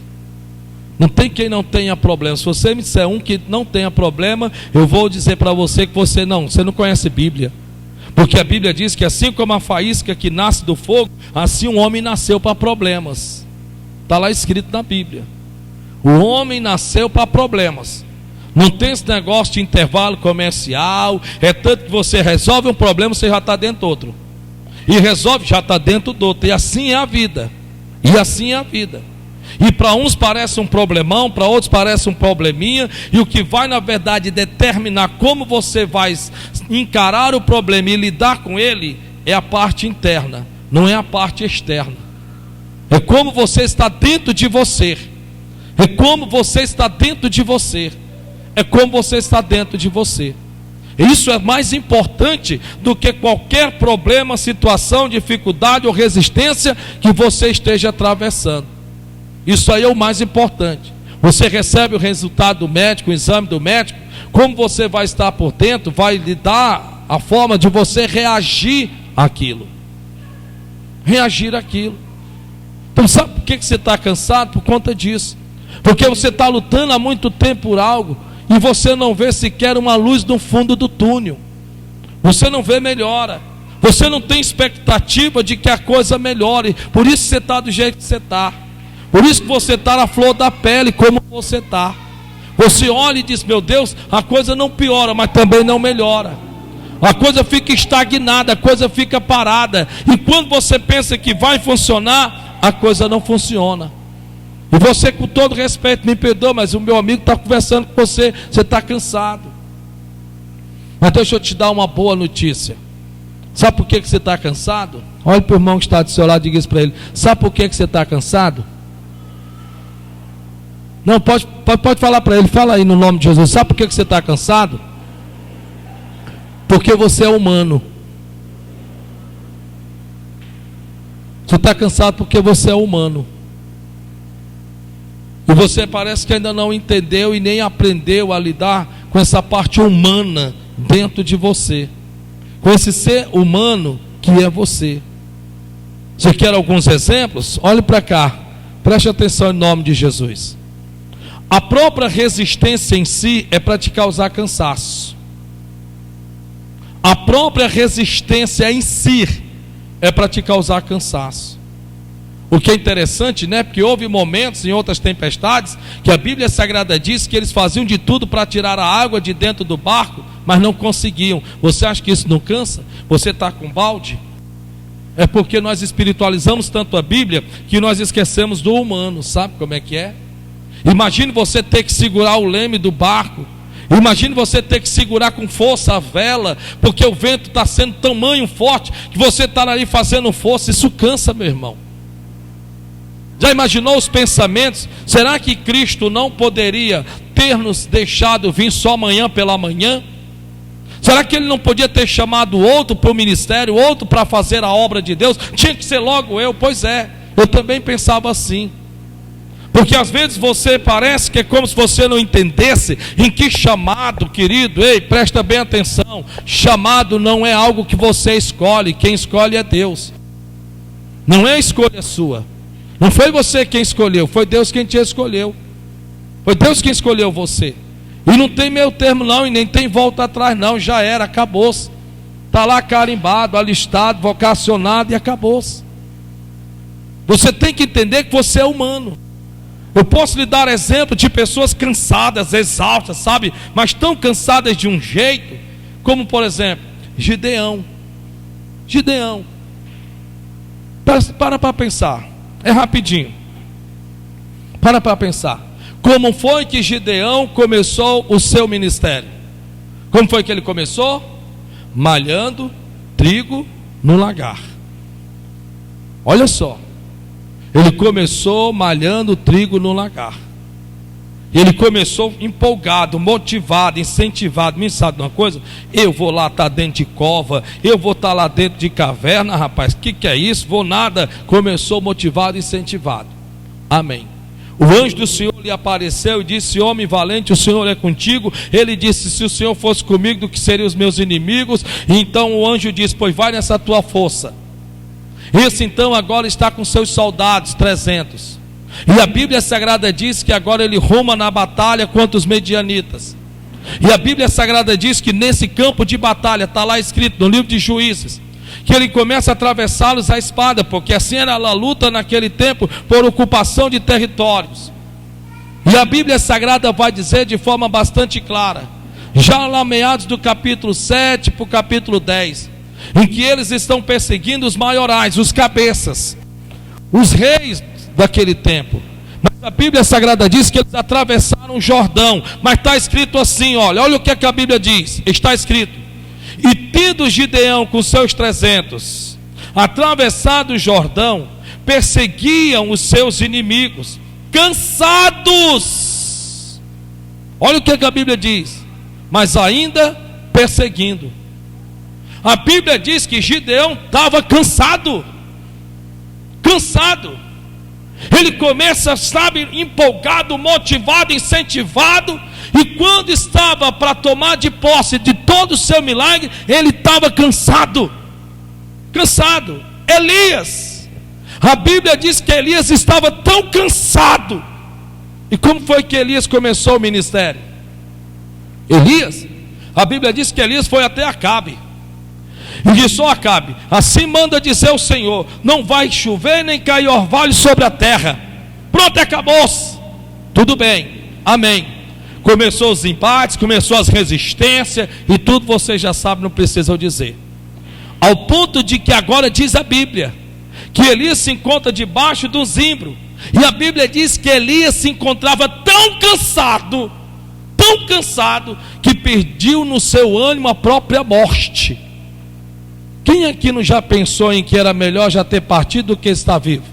Não tem quem não tenha problema. Se você me disser um que não tenha problema, eu vou dizer para você que você não conhece Bíblia. Porque a Bíblia diz que, assim como a faísca que nasce do fogo, assim um homem nasceu para problemas. Está lá escrito na Bíblia. O homem nasceu para problemas. Não tem esse negócio de intervalo comercial. É tanto que você resolve um problema, você já está dentro do outro. E resolve, já está dentro do outro. E assim é a vida. E assim é a vida. E para uns parece um problemão, para outros parece um probleminha. E o que vai, na verdade, determinar como você vai encarar o problema e lidar com ele, é a parte interna, não é a parte externa. É como você está dentro de você. É como você está dentro de você. É como você está dentro de você. Isso é mais importante do que qualquer problema, situação, dificuldade ou resistência que você esteja atravessando. Isso aí é o mais importante. Você recebe o resultado do médico, o exame do médico, como você vai estar por dentro, vai lhe dar a forma de você reagir àquilo. Reagir àquilo. Então sabe por que você está cansado? Por conta disso. Porque você está lutando há muito tempo por algo e você não vê sequer uma luz no fundo do túnel. Você não vê melhora. Você não tem expectativa de que a coisa melhore. Por isso você está do jeito que você está. Por isso que você está na flor da pele, como você está. Você olha e diz: meu Deus, a coisa não piora, mas também não melhora. a coisa fica estagnada, a coisa fica parada. E quando você pensa que vai funcionar, a coisa não funciona. E você, com todo respeito, me perdoa, mas o meu amigo está conversando com você, você está cansado. Mas deixa eu te dar uma boa notícia. Sabe por que você está cansado? Olha para o irmão que está do seu lado e diga isso para ele. Sabe por que você está cansado? Não, pode falar para ele. Fala aí no nome de Jesus. Sabe por que você está cansado? Porque você é humano. Você está cansado porque você é humano. E você parece que ainda não entendeu e nem aprendeu a lidar com essa parte humana dentro de você, com esse ser humano que é você. Você quer alguns exemplos? Olhe para cá, preste atenção em nome de Jesus. A própria resistência em si é para te causar cansaço. A própria resistência em si é para te causar cansaço. O que é interessante, né? Porque houve momentos em outras tempestades que a Bíblia Sagrada diz que eles faziam de tudo para tirar a água de dentro do barco, mas não conseguiam. Você acha que isso não cansa? Você está com balde? É porque nós espiritualizamos tanto a Bíblia que nós esquecemos do humano. Sabe como é que é? Imagine você ter que segurar o leme do barco. Imagine você ter que segurar com força a vela, porque o vento está sendo tamanho forte que você está ali fazendo força. Isso cansa, meu irmão. Já imaginou os pensamentos? Será que Cristo não poderia ter nos deixado vir só amanhã pela manhã? Será que Ele não podia ter chamado outro para o ministério, outro para fazer a obra de Deus? Tinha que ser logo eu. Pois é, eu também pensava assim. Porque às vezes você parece que é como se você não entendesse em que chamado, querido. Ei, presta bem atenção. Chamado não é algo que você escolhe. Quem escolhe é Deus. Não é escolha sua. Não foi você quem escolheu, foi Deus quem te escolheu. Foi Deus quem escolheu você. E não tem meio termo não, e nem tem volta atrás não. Já era, acabou-se. Está lá carimbado, alistado, vocacionado e acabou-se. Você tem que entender que você é humano. Eu posso lhe dar exemplo de pessoas cansadas, exaustas, sabe? Mas tão cansadas de um jeito, como por exemplo, Gideão. Gideão. Para pensar. É rapidinho. Para pensar. Como foi que Gideão começou o seu ministério? Como foi que ele começou? Malhando trigo no lagar. Olha só. Ele começou malhando trigo no lagar. Ele começou empolgado, motivado, incentivado. Me sabe de uma coisa? Eu vou lá estar dentro de cova, eu vou estar lá dentro de caverna, rapaz. Que é isso? Vou nada. Começou motivado e incentivado. Amém. O anjo do Senhor lhe apareceu e disse: homem valente, o Senhor é contigo. Ele disse: se o Senhor fosse comigo, do que seriam os meus inimigos? E então o anjo disse: pois vai nessa tua força. Esse então agora está com seus soldados, 300. E a Bíblia Sagrada diz que agora ele ruma na batalha contra os medianitas. E a Bíblia Sagrada diz que nesse campo de batalha, está lá escrito no livro de Juízes, que ele começa a atravessá-los a espada, porque assim era a luta naquele tempo, por ocupação de territórios. E a Bíblia Sagrada vai dizer de forma bastante clara, já lá meados do capítulo 7 para o capítulo 10, em que eles estão perseguindo os maiorais, os cabeças, os reis daquele tempo. Mas a Bíblia Sagrada diz que eles atravessaram o Jordão. Mas está escrito assim, olha o que a Bíblia diz. Está escrito: e tendo Gideão com seus 300 atravessado o Jordão, perseguiam os seus inimigos, cansados. Olha o que a Bíblia diz. Mas ainda perseguindo. A Bíblia diz que Gideão estava cansado. Cansado. Ele começa, sabe, empolgado, motivado, incentivado. E quando estava para tomar de posse de todo o seu milagre, ele estava cansado. Cansado. Elias. A Bíblia diz que Elias estava tão cansado. E como foi que Elias começou o ministério? Elias, a Bíblia diz que Elias foi até Acabe. E disse: ó Acabe, assim manda dizer o Senhor: não vai chover nem cair orvalho sobre a terra. Pronto, acabou-se. Tudo bem, amém. começou os embates, começou as resistências, e tudo vocês já sabem, não precisam dizer. Ao ponto de que agora diz a Bíblia, que Elias se encontra debaixo do zimbro, e a Bíblia diz que Elias se encontrava tão cansado, que perdeu no seu ânimo a própria morte. Quem aqui não já pensou em que era melhor já ter partido do que estar vivo?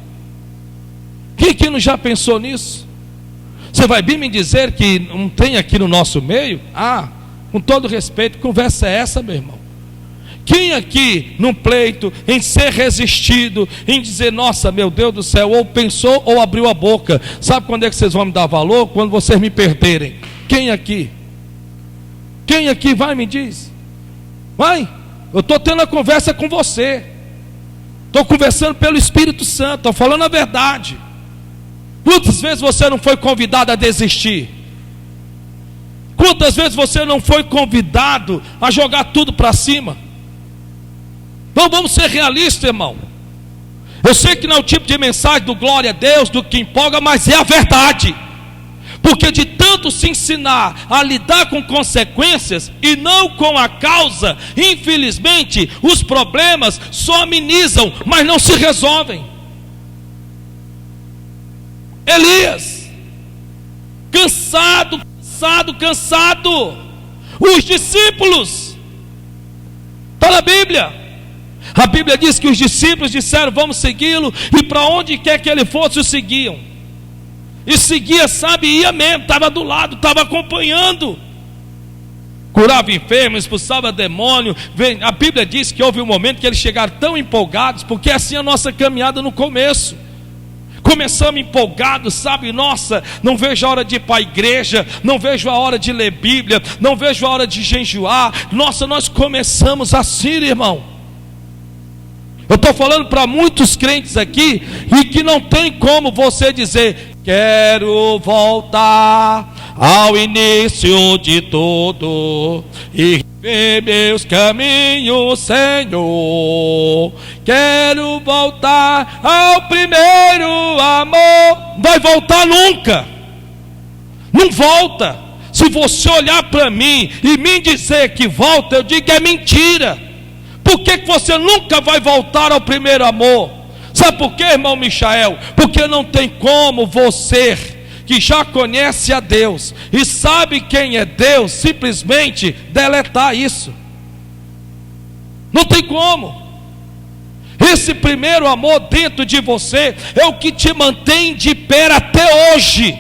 Quem aqui não já pensou nisso? Você vai vir me dizer que não tem aqui no nosso meio? Com todo respeito, que conversa é essa, meu irmão? Quem aqui, num pleito, em ser resistido, em dizer, nossa, meu Deus do céu, ou pensou ou abriu a boca, sabe quando é que vocês vão me dar valor? Quando vocês me perderem. Quem aqui? Quem aqui vai me diz? Vai, eu estou tendo a conversa com você, estou conversando pelo Espírito Santo, estou falando a verdade. Quantas vezes você não foi convidado a desistir? Quantas vezes você não foi convidado a jogar tudo para cima? Então vamos ser realistas, irmão. Eu sei que não é o tipo de mensagem do glória a Deus, do que empolga, mas é a verdade. Porque de tanto se ensinar a lidar com consequências e não com a causa, infelizmente os problemas só amenizam, mas não se resolvem. Elias, cansado. Os discípulos, está na Bíblia. A Bíblia diz que os discípulos disseram, vamos segui-lo, e para onde quer que ele fosse, o seguiam. E seguia, sabe, ia mesmo, estava do lado, estava acompanhando. Curava enfermos, expulsava demônio. A Bíblia diz que houve um momento que eles chegaram tão empolgados, porque assim a nossa caminhada no começo. Começamos empolgados, sabe, nossa, não vejo a hora de ir para a igreja, não vejo a hora de ler Bíblia, não vejo a hora de jejuar. Nossa, nós começamos assim, irmão. Eu estou falando para muitos crentes aqui, e que não tem como você dizer, quero voltar ao início de tudo, e ver meus caminhos, Senhor. Quero voltar ao primeiro amor. Não vai voltar nunca. Não volta. Se você olhar para mim e me dizer que volta, eu digo que é mentira. Por que você nunca vai voltar ao primeiro amor? Sabe por quê, irmão Michael? Porque não tem como você, que já conhece a Deus e sabe quem é Deus, simplesmente deletar isso. Não tem como. Esse primeiro amor dentro de você é o que te mantém de pé até hoje.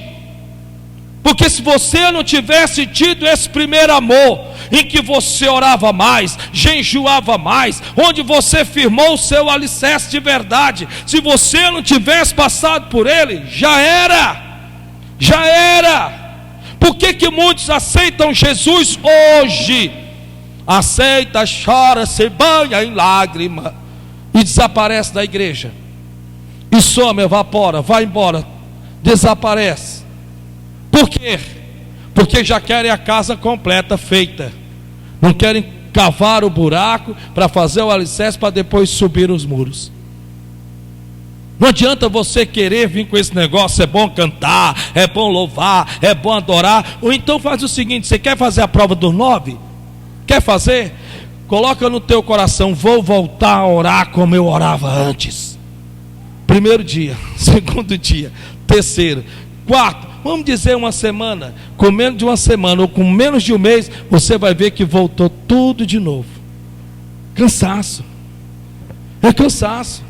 Porque se você não tivesse tido esse primeiro amor, em que você orava mais, jejuava mais, onde você firmou o seu alicerce de verdade, se você não tivesse passado por ele, já era. Por que muitos aceitam Jesus hoje? Aceita, chora, se banha em lágrima e desaparece da igreja, e some, evapora, vai embora, desaparece. Por quê? Porque já querem a casa completa feita, não querem cavar o buraco para fazer o alicerce para depois subir os muros. Não adianta você querer vir com esse negócio, é bom cantar, é bom louvar, é bom adorar. Ou então faz o seguinte, você quer fazer a prova dos 9? Quer fazer? Coloca no teu coração, vou voltar a orar como eu orava antes. Primeiro dia, segundo dia, terceiro, quarto, vamos dizer uma semana. Com menos de uma semana ou com menos de um mês, você vai ver que voltou tudo de novo. Cansaço. É cansaço.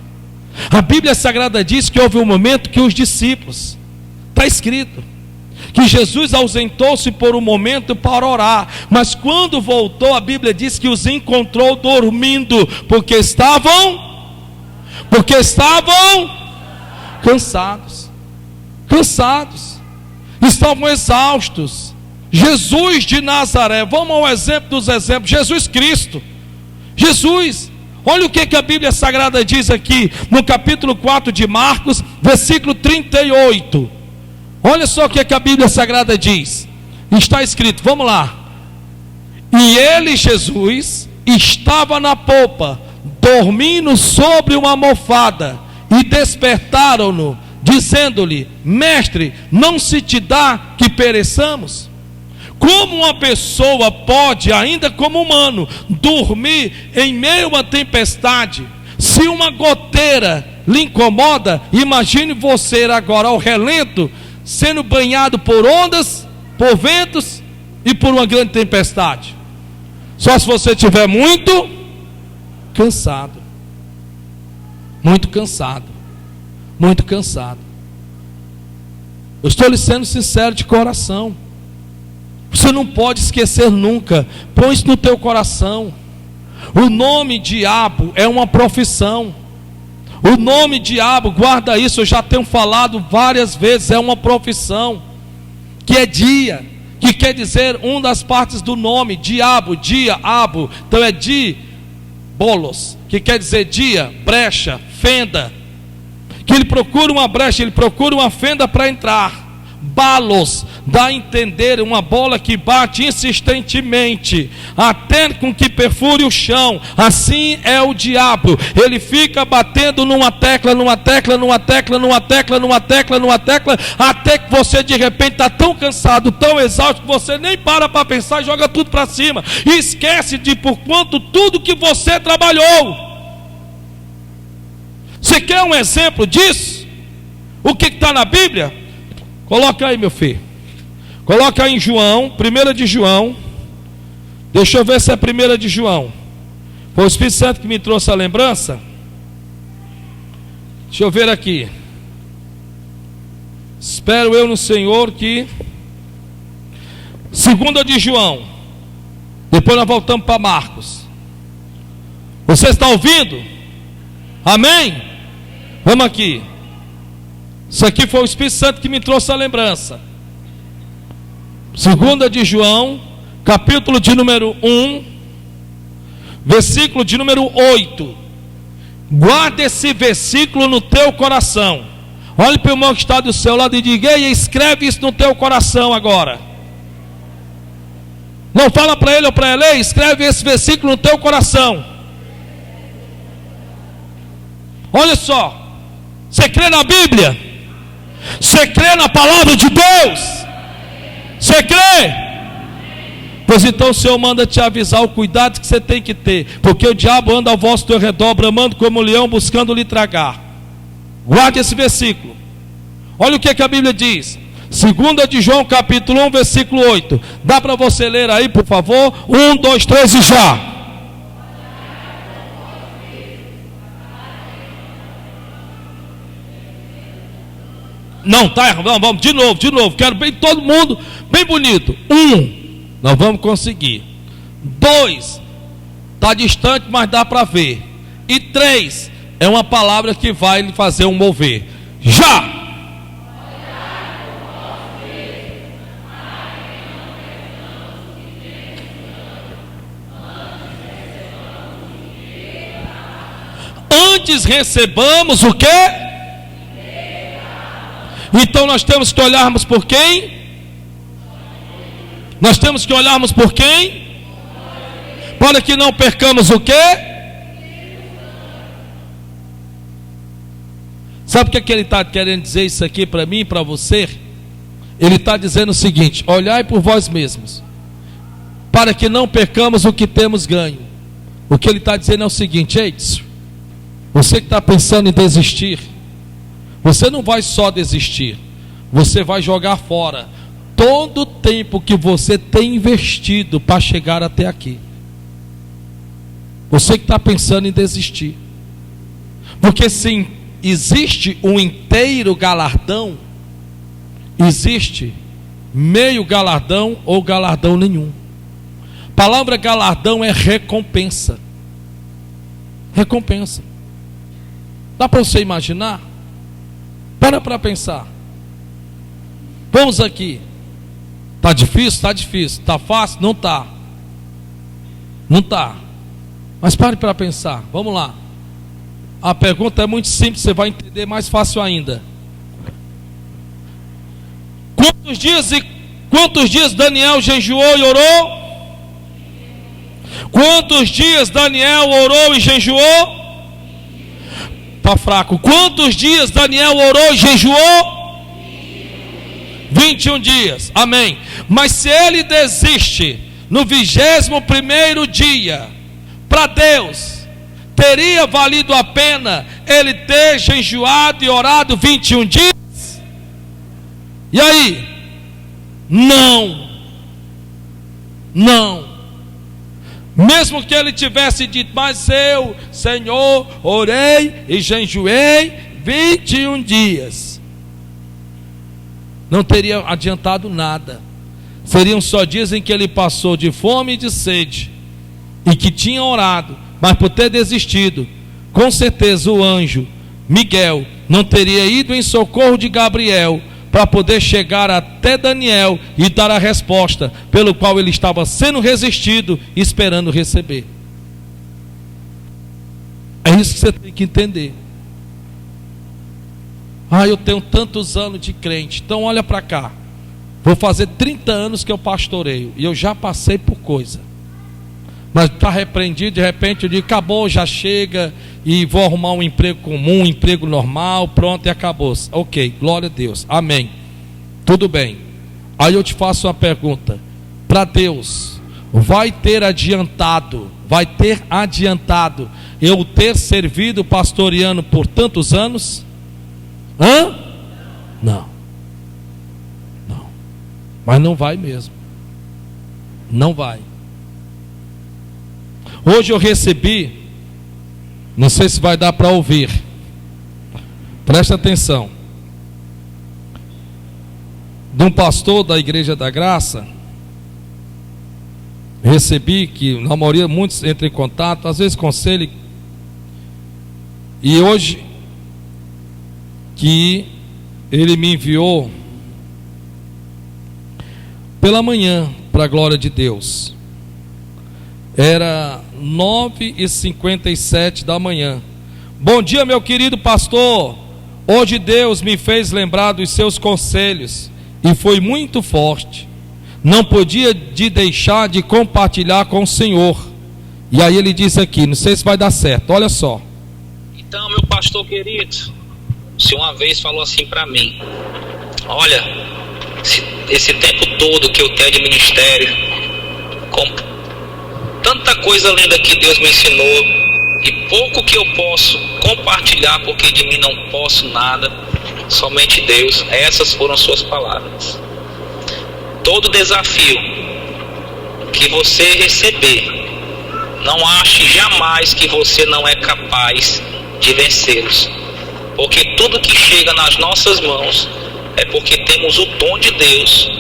A Bíblia Sagrada diz que houve um momento que os discípulos, está escrito, que Jesus ausentou-se por um momento para orar, mas quando voltou, a Bíblia diz que os encontrou dormindo, porque estavam cansados, estavam exaustos. Jesus de Nazaré, vamos ao exemplo dos exemplos, Jesus Cristo, olha o que a Bíblia Sagrada diz aqui, no capítulo 4 de Marcos, versículo 38, olha só o que a Bíblia Sagrada diz, está escrito, vamos lá, e ele, Jesus, estava na popa, dormindo sobre uma almofada, e despertaram-no, dizendo-lhe, mestre, não se te dá que pereçamos? Como uma pessoa pode, ainda como humano, dormir em meio a uma tempestade? Se uma goteira lhe incomoda, imagine você agora ao relento, sendo banhado por ondas, por ventos e por uma grande tempestade. Só se você estiver muito cansado. Muito cansado. Muito cansado. Eu estou lhe sendo sincero de coração. Você não pode esquecer nunca. Põe isso no teu coração. O nome diabo é uma profissão. O nome diabo, guarda isso, eu já tenho falado várias vezes, é uma profissão. Que é dia, que quer dizer uma das partes do nome, diabo, dia, abo. Então é bolos, que quer dizer dia, brecha, fenda. Que ele procura uma brecha, ele procura uma fenda para entrar. Balos, dá a entender uma bola que bate insistentemente, até com que perfure o chão. Assim é o diabo, ele fica batendo numa tecla, numa tecla, numa tecla, numa tecla, numa tecla, numa tecla, até que você de repente está tão cansado, tão exausto, que você nem para pensar e joga tudo para cima, e esquece de por quanto tudo que você trabalhou. Você quer um exemplo disso? O que está na Bíblia? Coloca aí, meu filho. Coloca aí em João, 1 de João. Deixa eu ver se é 1 de João. Foi o Espírito Santo que me trouxe a lembrança. Deixa eu ver aqui. Espero eu no Senhor que 2 de João. Depois nós voltamos para Marcos. Você está ouvindo? Amém? Vamos aqui. Isso aqui foi o Espírito Santo que me trouxe a lembrança. 2 de João, capítulo de número 1, versículo de número 8. Guarda esse versículo no teu coração. Olhe para o irmão que está do seu lado e diga: ei, escreve isso no teu coração agora. Não fala para ele ou para ela: ei, escreve esse versículo no teu coração. Olha só, você crê na Bíblia? Você crê na palavra de Deus? Você crê? Pois então o Senhor manda te avisar o cuidado que você tem que ter, porque o diabo anda ao vosso teu redor, bramando como um leão, buscando lhe tragar. Guarde esse versículo. Olha o que a Bíblia diz. 2 de João, capítulo 1, versículo 8. Dá para você ler aí, por favor? 1, 2, 3 e já. Não, tá errado. Vamos de novo. Quero bem todo mundo, bem bonito. 1, nós vamos conseguir. 2, está distante, mas dá para ver. E 3, é uma palavra que vai lhe fazer um mover. Já! Antes recebamos o quê? Então nós temos que olharmos por quem? Nós temos que olharmos por quem? Para que não percamos o quê? Sabe o que ele está querendo dizer isso aqui para mim e para você? Ele está dizendo o seguinte: olhai por vós mesmos, para que não percamos o que temos ganho. O que ele está dizendo é o seguinte: ei, você que está pensando em desistir, você não vai só desistir, você vai jogar fora todo o tempo que você tem investido para chegar até aqui. Você que está pensando em desistir, porque se existe um inteiro galardão, existe meio galardão ou galardão nenhum. A palavra galardão é recompensa. Recompensa. Dá para você imaginar? Para pensar. Vamos aqui. Está difícil? Está difícil. Está fácil? Não está. Não está. Mas pare para pensar. Vamos lá. A pergunta é muito simples, você vai entender mais fácil ainda. Quantos dias Daniel jejuou e orou? Quantos dias Daniel orou e jejuou? Está fraco. Quantos dias Daniel orou e jejuou? 21 dias, amém. Mas se ele desiste no 21º dia, para Deus teria valido a pena ele ter jejuado e orado 21 dias? E aí? Não. Mesmo que ele tivesse dito, mas eu, Senhor, orei e jejuei 21 dias, não teria adiantado nada. Seriam só dias em que ele passou de fome e de sede, e que tinha orado, mas por ter desistido, com certeza o anjo Miguel não teria ido em socorro de Gabriel para poder chegar até Daniel e dar a resposta pelo qual ele estava sendo resistido, esperando receber. É isso que você tem que entender. Eu tenho tantos anos de crente, então olha para cá, vou fazer 30 anos que eu pastoreio, e eu já passei por coisa, mas está repreendido, de repente eu digo, acabou, já chega, e vou arrumar um emprego comum, um emprego normal, pronto, e acabou. Ok, glória a Deus, amém, tudo bem. Aí eu te faço uma pergunta: para Deus vai ter adiantado eu ter servido pastoreando por tantos anos? Não, mas não vai mesmo, não vai. Hoje eu recebi, não sei se vai dar para ouvir, presta atenção, de um pastor da Igreja da Graça. Recebi, que na maioria muitos entram em contato, às vezes conselho, e hoje que ele me enviou pela manhã, para a glória de Deus, era 9h57 da manhã. Bom dia, meu querido pastor, hoje Deus me fez lembrar dos seus conselhos e foi muito forte, não podia deixar de compartilhar com o Senhor. E aí ele disse aqui, não sei se vai dar certo, olha só. Então, meu pastor querido, o senhor uma vez falou assim para mim: olha, esse tempo todo que eu tenho de ministério, com tanta coisa linda que Deus me ensinou, e pouco que eu posso compartilhar, porque de mim não posso nada, somente Deus. Essas foram suas palavras. Todo desafio que você receber, não ache jamais que você não é capaz de vencê-los, porque tudo que chega nas nossas mãos é porque temos o dom de Deus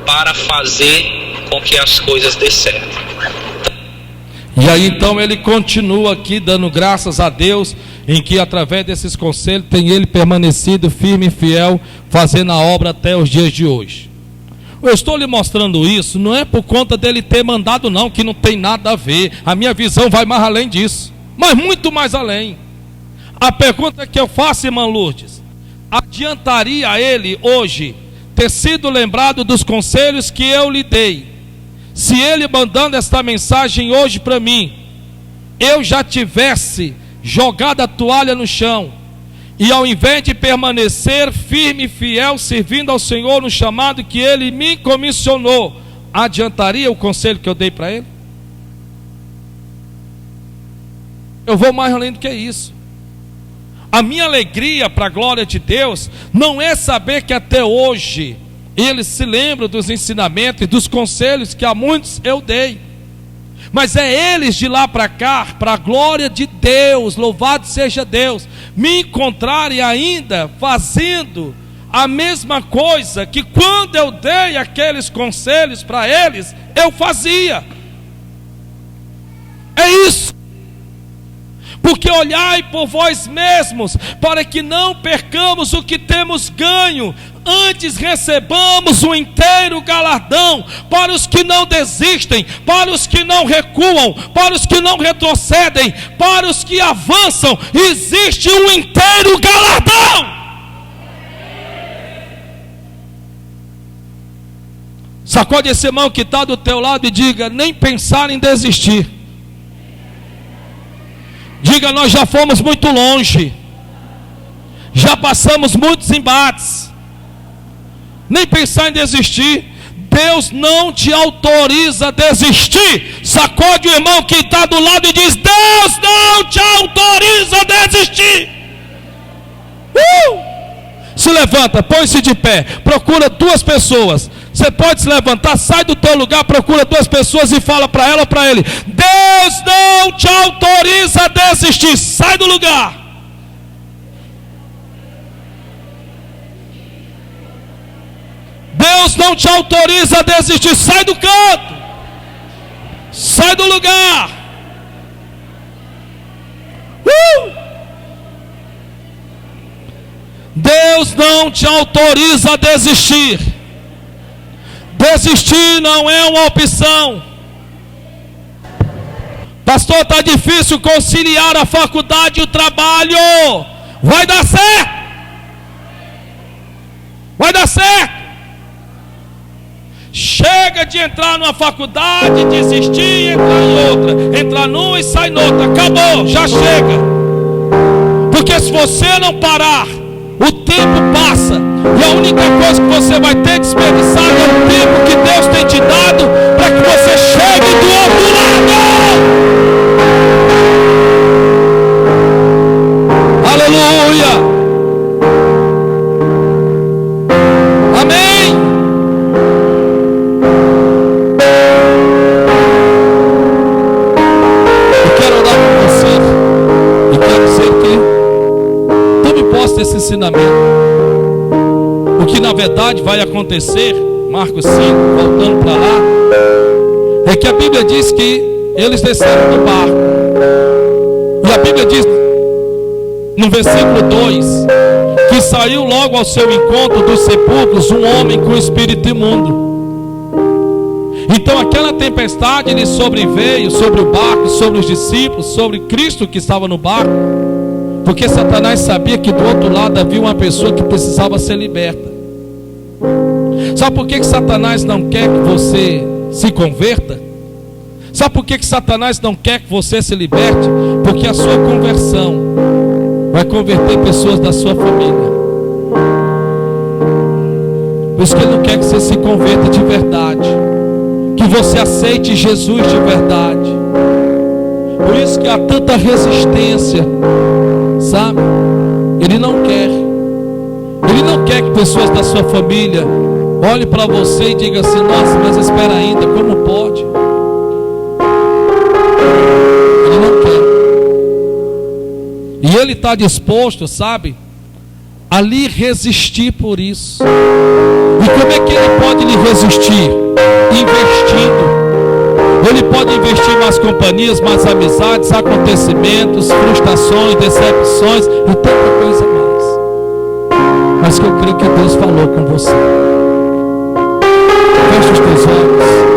para fazer com que as coisas dê certo. E aí então ele continua aqui dando graças a Deus, em que através desses conselhos tem ele permanecido firme e fiel, fazendo a obra até os dias de hoje. Eu estou lhe mostrando isso, não é por conta dele ter mandado não, que não tem nada a ver. A minha visão vai mais além disso, mas muito mais além. A pergunta que eu faço, irmã Lourdes: adiantaria a ele hoje ter sido lembrado dos conselhos que eu lhe dei, se ele mandando esta mensagem hoje para mim, eu já tivesse jogado a toalha no chão, e ao invés de permanecer firme e fiel, servindo ao Senhor no chamado que Ele me comissionou, adiantaria o conselho que eu dei para ele? Eu vou mais além do que isso. A minha alegria, para a glória de Deus, não é saber que até hoje eles se lembram dos ensinamentos e dos conselhos que a muitos eu dei, mas é eles de lá para cá, para a glória de Deus, louvado seja Deus, me encontrarem ainda fazendo a mesma coisa que quando eu dei aqueles conselhos para eles, eu fazia. É isso. Porque olhai por vós mesmos, para que não percamos o que temos ganho, antes recebamos o inteiro galardão. Para os que não desistem, para os que não recuam, para os que não retrocedem, para os que avançam, existe um inteiro galardão. Sacode esse irmão que está do teu lado e diga: nem pensar em desistir. Diga: nós já fomos muito longe, Já passamos muitos embates. Nem pensar em desistir. Deus não te autoriza a desistir. Sacode o irmão que está do lado e diz: Deus não te autoriza a desistir. Se levanta, põe-se de pé, procura duas pessoas. Você pode se levantar, sai do teu lugar, procura duas pessoas e fala para ela ou para ele: Deus não te autoriza a desistir. Sai do lugar. Deus não te autoriza a desistir. Sai do canto. Sai do lugar. Deus não te autoriza a desistir. Desistir não é uma opção. Pastor, está difícil conciliar a faculdade e o trabalho. Vai dar certo. Vai dar certo. Chega de entrar numa faculdade, desistir e entrar em outra. Entrar numa e sai noutra. Acabou, já chega. Porque se você não parar, o tempo passa. E a única coisa que você vai ter desperdiçado é o tempo que Deus tem te dado para que você chegue do outro lado. Aleluia. Amém. Eu quero orar com você e quero dizer que tome posse desse ensinamento. O que na verdade vai acontecer, Marcos 5, voltando para lá, é que a Bíblia diz que eles desceram do barco. E a Bíblia diz no versículo 2 que saiu logo ao seu encontro dos sepulcros um homem com espírito imundo. Então aquela tempestade lhe sobreveio sobre o barco, sobre os discípulos, sobre Cristo que estava no barco, porque Satanás sabia que do outro lado havia uma pessoa que precisava ser liberta. Sabe por que Satanás não quer que você se converta? Sabe por que Satanás não quer que você se liberte? Porque a sua conversão vai converter pessoas da sua família. Por isso que ele não quer que você se converta de verdade, que você aceite Jesus de verdade. Por isso que há tanta resistência, sabe? Ele não quer que pessoas da sua família olhem para você e digam assim: nossa, mas espera ainda, como pode? Ele não quer. E ele está disposto, sabe, a lhe resistir por isso. E como é que ele pode lhe resistir? Investindo. Ele pode investir em mais companhias, mais amizades, acontecimentos, frustrações, decepções e tanta coisa mais. Mas que eu creio que Deus falou com você. Feche os teus olhos.